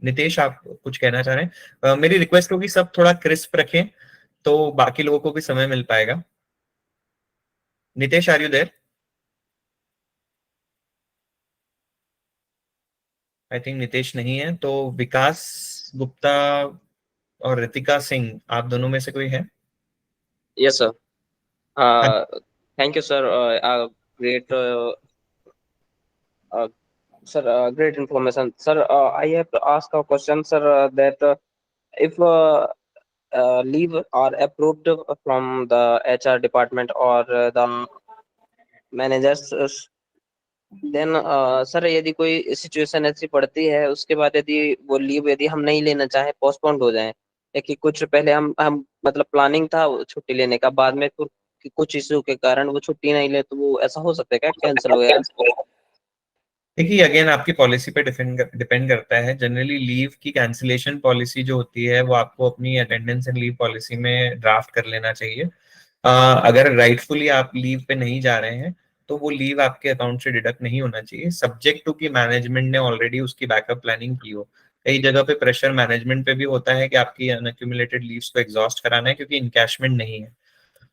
नितेश, आप कुछ कहना चाह रहे हैं? मेरी रिक्वेस्ट होगी सब थोड़ा क्रिस्प रखें तो बाकी लोगों को भी समय मिल पाएगा. Nitesh, are you there? I think Nitesh नहीं है, तो विकास गुप्ता और रितिका सिंह, आप दोनों में से कोई है? Yes, sir. Thank you, sir. Great, sir. Great information, sir. I have to ask a question, sir. That if leave are approved from the HR department or the managers, then sir यदि कोई सिचुएशन ऐसी पड़ती है, उसके बाद यदि वो लीव यदि हम नहीं लेना चाहें, पोस्टपोन्ड हो जाए, या कि कुछ पहले हम मतलब प्लानिंग था छुट्टी लेने का, बाद में कुछ इश्यू के कारण वो छुट्टी नहीं ले, तो वो ऐसा हो सकता है क्या, कैंसिल वगैरह? देखिए, अगेन आपकी पॉलिसी पे डिपेंड करता है. जनरली लीव की कैंसिलेशन पॉलिसी जो होती है वो आपको अपनी अटेंडेंस एंड लीव पॉलिसी में ड्राफ्ट कर लेना चाहिए. अगर राइटफुली आप लीव पे नहीं जा रहे हैं तो वो लीव आपके अकाउंट से डिडक्ट नहीं होना चाहिए, सब्जेक्ट टू कि मैनेजमेंट ने ऑलरेडी उसकी बैकअप प्लानिंग की हो. कई जगह पे प्रेशर मैनेजमेंट पे भी होता है कि आपकी अनअक्यूमुलेटेड लीव्स को एग्जॉस्ट कराना है क्योंकि इनकैशमेंट नहीं है.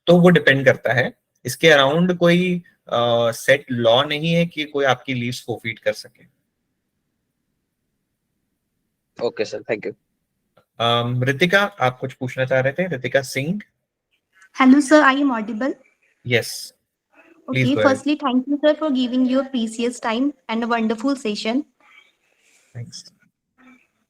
तो वो डिपेंड करता है. इसके अराउंड कोई सेट लॉ नहीं है कि कोई आपकी लीव्स फोरफीट कर सके. Okay sir, thank you. Ritika, आप कुछ पूछना चाह रहे थे? Ritika Singh. Hello, sir. I am audible. Yes. Please Okay. go ahead. Firstly, thank you, sir, for giving your precious time and a wonderful session. Thanks.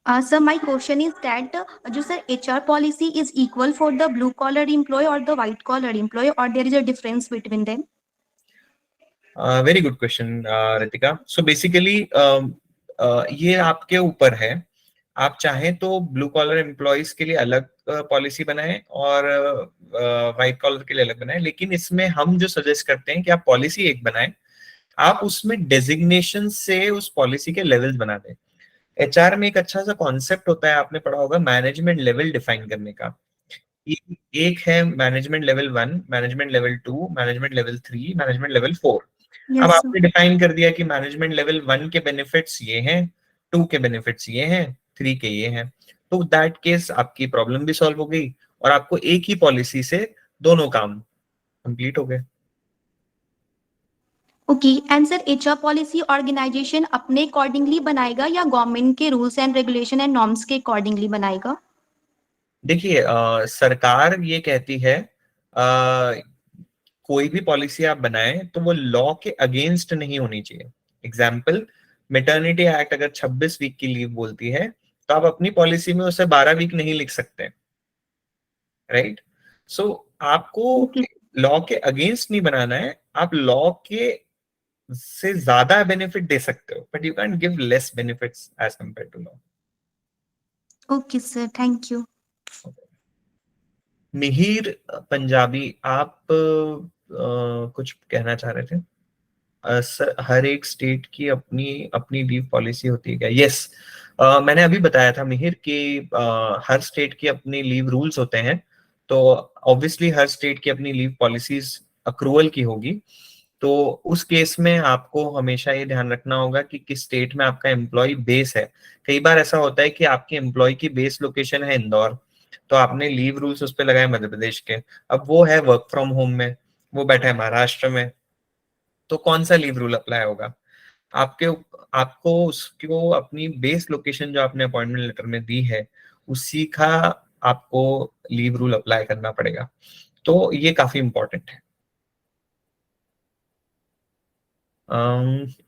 Sir, my question is that जो sir HR policy is equal for the blue collar employee or the white collar employee, or there is a difference between them? Very good question Ritika. So basically ये आपके ऊपर है. आप चाहें तो ब्लू कॉलर एम्प्लॉयज के लिए अलग पॉलिसी बनाएं और व्हाइट कॉलर के लिए अलग बनाएं, लेकिन इसमें हम जो सजेस्ट करते हैं कि आप पॉलिसी एक बनाएं, आप उसमें डेजिग्नेशन से उस पॉलिसी के लेवल्स बना दें. एचआर में एक अच्छा सा कॉन्सेप्ट होता है, आपने पढ़ा होगा, मैनेजमेंट लेवल डिफाइन करने का. एक है management level 1, management level 2, management level 3, management level 4. Yes, अब sir. आपने डिफाइन कर दिया कि मैनेजमेंट लेवल 1 के बेनिफिट्स ये हैं, 2 के बेनिफिट्स ये हैं, 3 के ये हैं. तो दैट केस आपकी प्रॉब्लम भी सॉल्व हो गई और आपको एक ही पॉलिसी से दोनों काम कंप्लीट हो गए. Okay, and sir, HR policy organization अपने accordingly बनाएगा या गवर्नमेंट के rules and regulation and norms के अकॉर्डिंगली बनाएगा? देखिए, सरकार ये कहती है कोई भी पॉलिसी आप बनाएं तो वो लॉ के अगेंस्ट नहीं होनी चाहिए. एग्जाम्पल, मेटर्निटी एक्ट अगर 26 वीक की लीव बोलती है तो आप अपनी पॉलिसी में उसे 12 वीक नहीं लिख सकते, राइट? सो आपको Okay. लॉ के अगेंस्ट नहीं बनाना है, आप लॉ के से ज्यादा बेनिफिट दे सकते हो, but you can give less benefits as compare to law. Okay, sir. Thank you. Mihir Punjabi, आप कुछ कहना चाह रहे थे? सर, हर एक स्टेट की अपनी अपनी लीव पॉलिसी होती है क्या? यस, मैंने अभी बताया था मिहिर कि हर स्टेट की अपनी लीव रूल्स होते हैं. तो ऑब्वियसली हर स्टेट की अपनी लीव पॉलिसीज अक्रूवल की होगी. तो उस केस में आपको हमेशा ये ध्यान रखना होगा कि किस स्टेट में आपका एम्प्लॉय बेस है. कई बार ऐसा होता है कि आपके एम्प्लॉय की बेस लोकेशन है इंदौर, तो आपने लीव रूल्स उस पर लगाए मध्य प्रदेश के. अब वो है वर्क फ्रॉम होम में, वो बैठा है महाराष्ट्र में, तो कौन सा लीव रूल अप्लाई होगा? आपके आपको उसको अपनी बेस लोकेशन जो आपने अपॉइंटमेंट लेटर में दी है उसी का आपको लीव रूल अप्लाई करना पड़ेगा. तो ये काफी इंपॉर्टेंट है.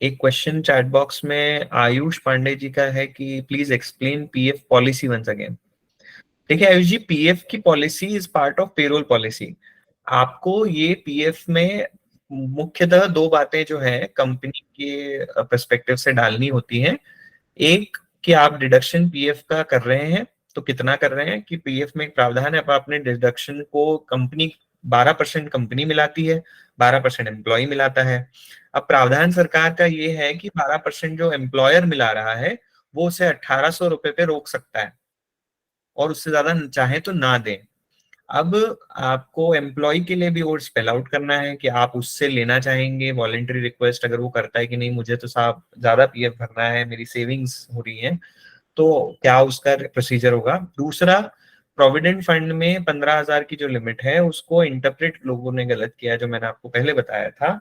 एक क्वेश्चन चैट बॉक्स में आयुष पांडे जी का है कि please explain PF policy once again. देखिए आयुष जी, पीएफ की policy is part of payroll policy. आपको ये पीएफ में मुख्यतः दो बातें जो है कंपनी के पर्सपेक्टिव से डालनी होती हैं. एक कि आप डिडक्शन पीएफ का कर रहे हैं तो कितना कर रहे हैं, कि पीएफ में एक प्रावधान है, आप अपने डिडक्शन को कंपनी 12% कंपनी मिलाती है, 12% एम्प्लॉय मिलाता है. अब प्रावधान सरकार का ये है कि 12% जो एम्प्लॉयर मिला रहा है वो उसे 1800 रुपए पे रोक सकता है और उससे ज्यादा चाहे तो ना दें. अब आपको एम्प्लॉय के लिए भी और स्पेल आउट करना है कि आप उससे लेना चाहेंगे वॉलेंटरी रिक्वेस्ट. अगर वो करता है कि नहीं मुझे तो साहब ज्यादा पीएफ भरना है, मेरी सेविंग्स हो रही है, तो क्या उसका प्रोसीजर होगा. दूसरा, प्रोविडेंट फंड में 15,000 की जो लिमिट है उसको इंटरप्रेट लोगों ने गलत किया, जो मैंने आपको पहले बताया था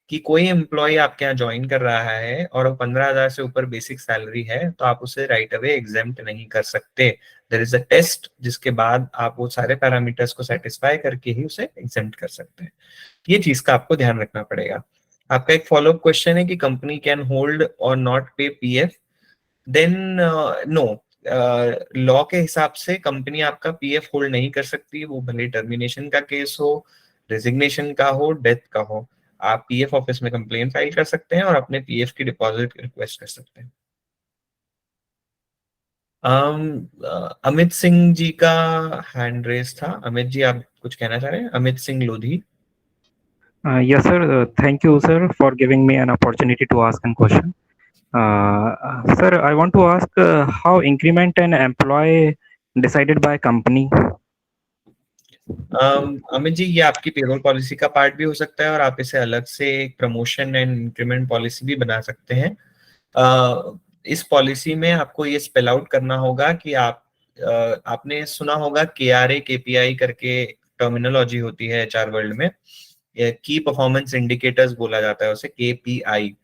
कि कोई एम्प्लॉय आपके यहाँ ज्वाइन कर रहा है और वो 15,000 से ऊपर बेसिक सैलरी है तो आप उसे राइट अवे एग्जेम्प्ट नहीं कर सकते. देयर इज अ टेस्ट जिसके बाद आप वो सारे पैरामीटर्स को सेटिस्फाई करके ही उसे एग्जेम्प्ट कर सकते हैं. ये चीज का आपको ध्यान रखना पड़ेगा. आपका एक फॉलोअप क्वेश्चन है कि कंपनी कैन होल्ड और नॉट पे पीएफ. देन नो, लॉ के हिसाब से कंपनी आपका पीएफ होल्ड नहीं कर सकती, वो भले टर्मिनेशन का केस हो, रेजिग्नेशन का हो, डेथ का हो. आप पीएफ ऑफिस में कंप्लेन फाइल कर सकते हैं और अपने पीएफ की डिपॉजिट रिक्वेस्ट कर सकते हैं. अमित सिंह जी का हैंड रेस था. अमित जी, आप कुछ कहना चाह रहे हैं? Amit Singh Lodhi. Yes, sir. Thank you, sir, for giving me an opportunity to ask a question. Sir, I want to ask how increment an employee decided by company. Amit ji, ये आपकी पेरोल पॉलिसी का पार्ट भी हो सकता है और आप इसे अलग से एक प्रमोशन एंड इंक्रीमेंट पॉलिसी भी बना सकते हैं. इस पॉलिसी में आपको ये स्पेल आउट करना होगा कि आपने सुना होगा KRA KPI करके टर्मिनोलॉजी होती है एचआर वर्ल्ड में. की परफॉर्मेंस इंडिकेटर्स बोला जाता है उसे, KPI.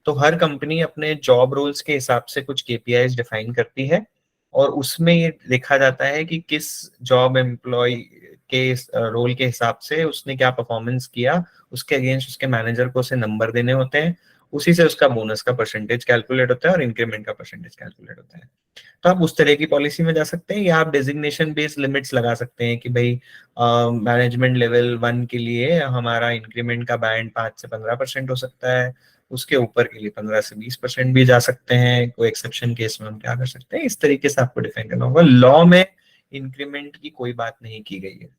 तो हर कंपनी अपने जॉब रोल्स के हिसाब से कुछ KPIs डिफाइन करती है और उसमें ये देखा जाता है कि किस जॉब एम्प्लॉय के रोल के हिसाब से उसने क्या परफॉर्मेंस किया, उसके अगेंस्ट उसके मैनेजर को उसे नंबर देने होते हैं उसी से उसका बोनस का परसेंटेज कैलकुलेट होता है और इंक्रीमेंट का परसेंटेज कैलकुलेट होता है। तो आप उस तरह की पॉलिसी में जा सकते हैं, या आप डेजिग्नेशन बेस्ड लिमिट्स लगा सकते हैं कि भाई मैनेजमेंट लेवल 1 के लिए हमारा इंक्रीमेंट का बैंड 5 से 15% हो सकता है, उसके ऊपर के लिए 15 से 20% भी जा सकते हैं, कोई एक्सेप्शन केस में हम क्या कर सकते हैं, इस तरीके से आपको डिफाइन करना होगा। लॉ में इंक्रीमेंट की कोई बात नहीं की गई है।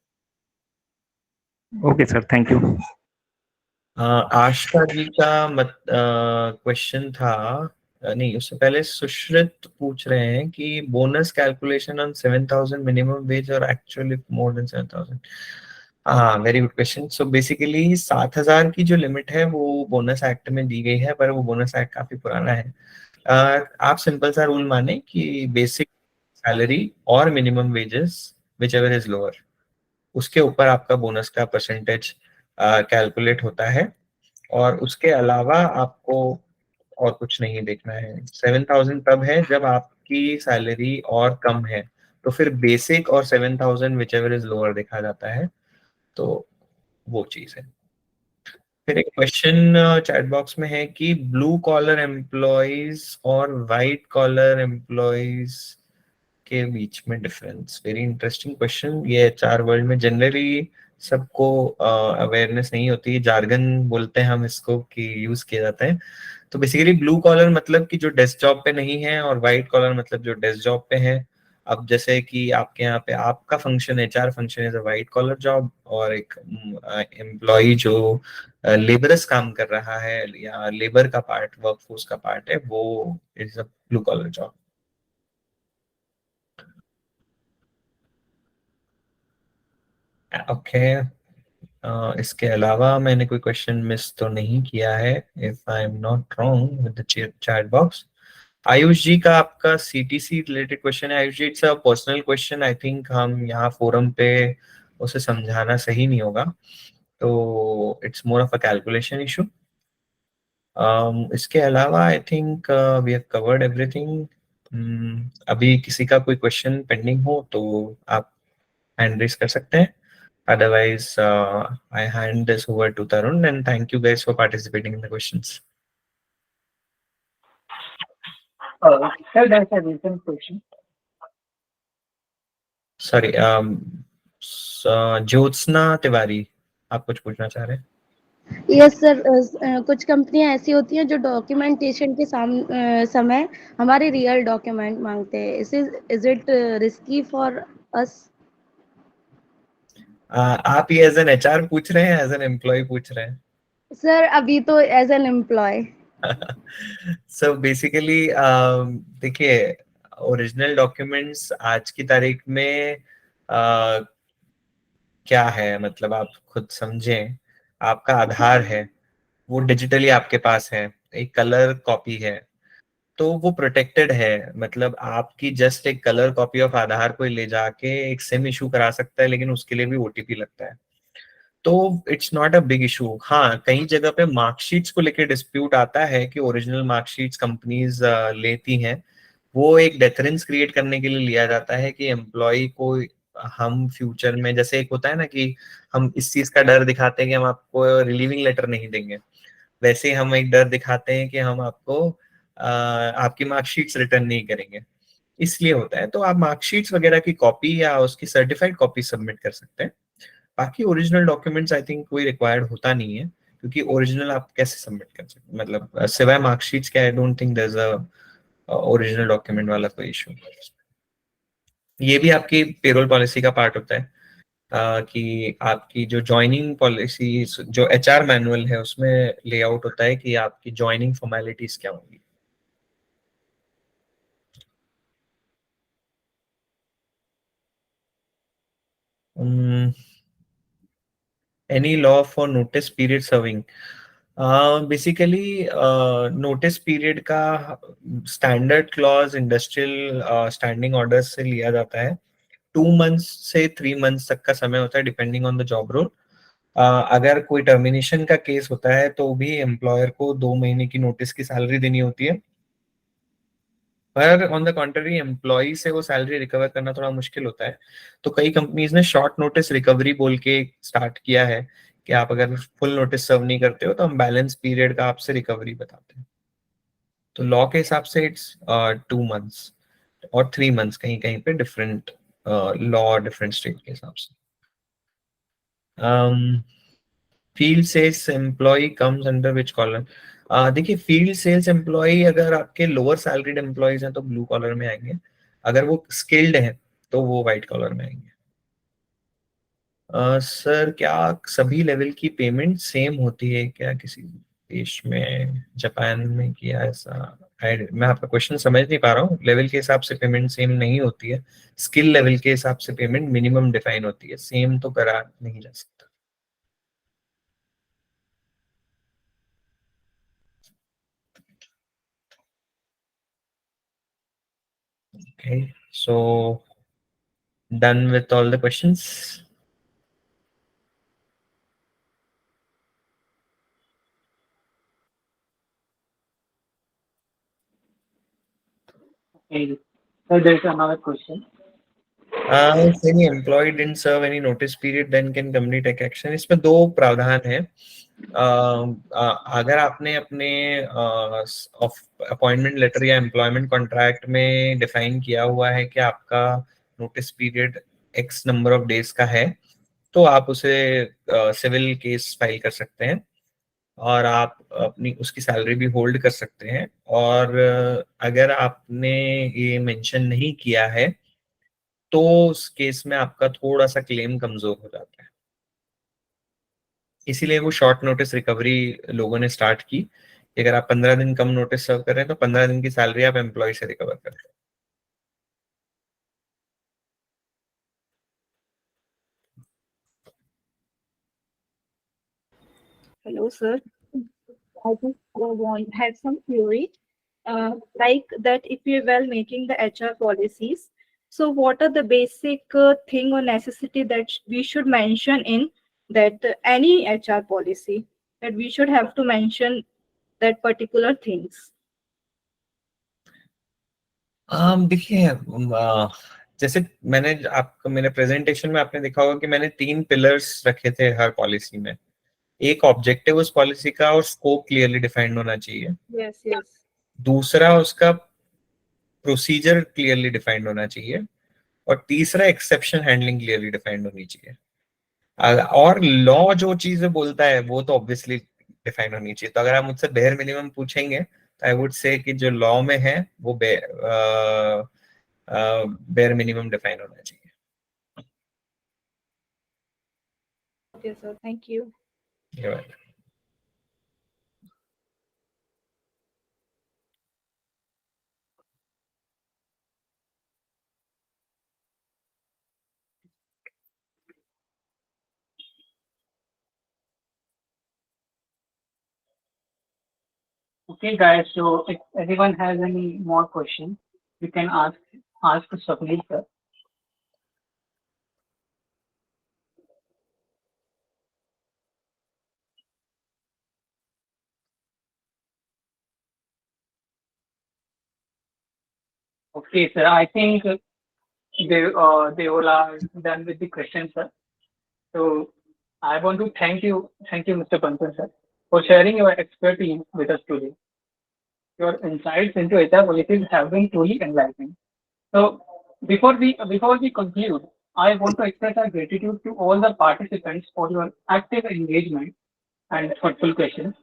Okay sir, thank you. Asha ji का क्वेश्चन था, नहीं उससे पहले सुश्रित पूछ रहे हैं कि bonus calculation on 7,000 minimum wage और एक्चुअली मोर देन 7,000। हाँ, very good question. So basically 7,000 की जो लिमिट है वो बोनस एक्ट में दी गई है, पर वो बोनस एक्ट काफी पुराना है। आप सिंपल सा रूल माने कि बेसिक सैलरी और minimum wages which ever is lower, उसके ऊपर आपका बोनस का परसेंटेज कैलकुलेट होता है, और उसके अलावा आपको और कुछ नहीं देखना है। 7,000 तब है जब आपकी सैलरी और कम है, तो फिर बेसिक और 7,000 विच एवर इज लोअर देखा जाता है, तो वो चीज है। फिर एक क्वेश्चन चैट बॉक्स में है कि ब्लू कॉलर एम्प्लॉयज और वाइट कॉलर एम्प्लॉयज के बीच में डिफरेंस। Very interesting question. ये एचआर वर्ल्ड में जनरली सबको अवेयरनेस नहीं होती, जार्गन बोलते हैं हम इसको कि यूज किया जाता है। तो बेसिकली ब्लू कॉलर मतलब कि जो डेस्क जॉब पे नहीं है, और वाइट कॉलर मतलब जो डेस्क जॉब पे है। अब जैसे कि आपके यहाँ पे आपका function, HR function is a white collar job, और एक एम्प्लॉय जो लेबरस काम कर रहा है या लेबर का पार्ट, वर्कफोर्स का पार्ट है, वो is a blue collar job. Okay, इसके अलावा मैंने कोई क्वेश्चन मिस तो नहीं किया है, if I am not wrong with the chat box. Ayush ji का आपका सीटीसी रिलेटेड क्वेश्चन है। Ayush ji, it's a personal question, I think हम यहाँ फोरम पे उसे समझाना सही नहीं होगा, तो it's more of a calculation issue. इसके अलावा I think we have covered everything. अभी किसी का कोई क्वेश्चन पेंडिंग हो तो आप हैंड रेज कर सकते हैं, otherwise I hand this over to Tarun, and thank you guys for participating in the questions. Sir, that's a recent question. Sorry, Jyotsna Tiwari, आप कुछ पूछना चाह रहे हैं? यस सर, कुछ कंपनियां ऐसी होती हैं जो डॉक्यूमेंटेशन के समय हमारे रियल डॉक्यूमेंट मांगते हैं। Is it risky for us? आप ये एज एन एचआर पूछ रहे हैं, एज एन एम्प्लॉय पूछ रहे हैं? सर अभी तो as an employee. So basically देखिए, ओरिजिनल डॉक्यूमेंट्स आज की तारीख में क्या है, मतलब आप खुद समझें। आपका आधार है, वो डिजिटली आपके पास है, एक कलर कॉपी है, तो वो प्रोटेक्टेड है। मतलब आपकी जस्ट एक कलर कॉपी ऑफ आधार कोई ले जाके एक सिम इशू करा सकता है, लेकिन उसके लिए भी ओटीपी लगता है, तो it's not a big issue. हाँ, कई जगह पे मार्कशीट्स को लेके डिस्प्यूट आता है कि ओरिजिनल मार्कशीट्स कंपनीज लेती हैं, वो एक डेथरेंस क्रिएट करने के लिए लिया जाता है कि एम्प्लॉय को हम फ्यूचर में, जैसे एक होता है ना कि हम इस चीज का डर दिखाते हैं कि हम आपको रिलीविंग लेटर नहीं देंगे, वैसे ही हम एक डर दिखाते हैं कि हम आपको आपकी मार्कशीट्स रिटर्न नहीं करेंगे, इसलिए होता है। तो आप मार्कशीट्स वगैरह की कॉपी या उसकी सर्टिफाइड कॉपी सबमिट कर सकते हैं। बाकी ओरिजिनल डॉक्यूमेंट्स आई थिंक कोई रिक्वायर्ड होता नहीं है, क्योंकि ओरिजिनल आप कैसे सबमिट कर सकते हैं, मतलब सिवाय मार्कशीट्स के I don't think there is a original document वाला कोई इशू। ये भी आपकी पेरोल पॉलिसी का पार्ट होता है कि आपकी जो ज्वाइनिंग पॉलिसी, जो एचआर मैनुअल है, उसमें लेआउट होता है कि आपकी ज्वाइनिंग फॉर्मेलिटीज क्या होंगी। Any law for notice period serving? Basically notice period का standard clause industrial standing order से लिया जाता है। 2 मंथ्स से 3 मंथ्स तक का समय होता है, depending on the job role. अगर कोई टर्मिनेशन का केस होता है तो भी एम्प्लॉयर को 2 महीने की नोटिस की सैलरी देनी होती है, पर ऑन द कॉन्ट्ररी एम्प्लॉय से वो सैलरी रिकवर करना थोड़ा मुश्किल होता है। तो कई कंपनीज ने शॉर्ट नोटिस रिकवरी बोल के स्टार्ट किया है कि आप अगर फुल नोटिस सर्व नहीं करते हो तो हम बैलेंस पीरियड का आपसे रिकवरी बताते हैं। तो लॉ के हिसाब से इट्स 2 months और 3 months, कहीं कहीं पे डिफरेंट लॉ डिफरेंट स्टेट के हिसाब से। Field sales employee comes under which collar? देखिए, फील्ड सेल्स एम्प्लॉय अगर आपके लोअर सैलरीड एम्प्लॉयज हैं तो ब्लू कॉलर में आएंगे, अगर वो स्किल्ड हैं तो वो व्हाइट कॉलर में आएंगे। सर, क्या सभी लेवल की पेमेंट सेम होती है क्या किसी देश में? जापान में किया ऐसा? मैं आपका क्वेश्चन समझ नहीं पा रहा हूँ। लेवल के हिसाब से पेमेंट सेम नहीं होती है, स्किल लेवल के हिसाब से पेमेंट मिनिमम डिफाइन होती है, सेम तो करा नहीं जा सकता। Okay, so done with all the questions. Okay. So there is another question. If any employee didn't serve any notice period, then can company take action? इसमें दो प्रावधान है। अगर आपने अपने अपॉइंटमेंट लेटर या एम्प्लॉयमेंट कॉन्ट्रैक्ट में डिफाइन किया हुआ है कि आपका notice period x number of days का है, तो आप उसे सिविल केस फाइल कर सकते हैं और आप अपनी उसकी सैलरी भी होल्ड कर सकते हैं। और अगर आपने ये मेंशन नहीं किया है तो उस केस में आपका थोड़ा सा क्लेम कमजोर हो जाता है। इसीलिए वो शॉर्ट नोटिस रिकवरी लोगों ने स्टार्ट की। अगर आप 15 दिन कम नोटिस सर्व कर रहे हैं तो 15 दिन की सैलरी आप एम्प्लॉय से रिकवर कर रहे हैं। Hello, sir. I just have some query, like that if we were making the HR policies, so what are the basic thing or necessity that we should mention in that any HR policy that we should have to mention that particular things? देखिए, जैसे मैंने आपको मेरे प्रेजेंटेशन में आपने देखा होगा कि मैंने 3 पिलर्स रखे थे हर पॉलिसी में। एक ऑब्जेक्टिव उस पॉलिसी का और स्कोप क्लियरली डिफाइंड होना चाहिए। Yes, yes. दूसरा, उसका प्रोसीजर क्लियरली डिफाइंड होना चाहिए। और तीसरा, एक्सेप्शन हैंडलिंग क्लियरली डिफाइंड होनी चाहिए। और लॉ जो चीजें बोलता है वो तो ऑब्वियसली डिफाइन होनी चाहिए। तो अगर आप मुझसे बेयर मिनिमम पूछेंगे तो आई वुड से कि जो लॉ में है वो बेयर मिनिमम डिफाइन होना चाहिए। Okay, sir. Thank you. You're welcome. Okay, guys. So if anyone has any more questions, you can ask Swapnil sir. Okay, sir. I think they all are done with the questions, sir. So I want to thank you, Mr. Pankaj sir, for sharing your expertise with us today. Your insights into HR policies have been truly enlightening. So before we conclude, I want to express our gratitude to all the participants for your active engagement and thoughtful questions.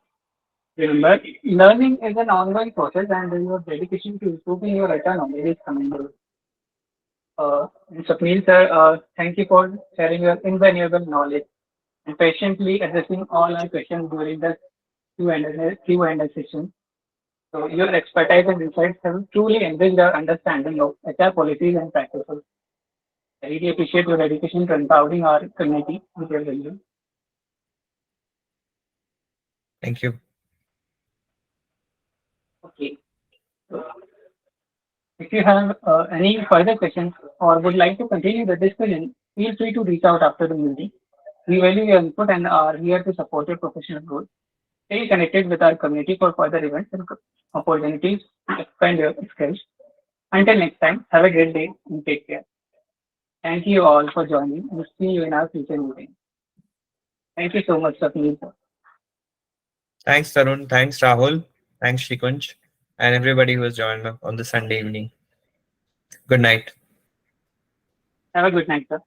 Remember, learning is an ongoing process, and your dedication to improving your HR knowledge is commendable. Swapnil sir, thank you for sharing your invaluable knowledge and patiently addressing all our questions during the Q&A session. So your expertise and insights have truly enriched our understanding of HR policies and practices. I really appreciate your dedication to empowering our community with your value. Thank you. Okay. So, if you have any further questions or would like to continue the discussion, feel free to reach out after the meeting. We value your input and are here to support your professional growth. Stay connected with our community for further events and opportunities to expand your skills. Until next time, have a great day and take care. Thank you all for joining. We'll see you in our future meeting. Thank you so much, Sapneet. Thanks, Tarun. Thanks, Rahul. Thanks, Shikunj, and everybody who has joined on the Sunday evening. Good night. Have a good night, sir.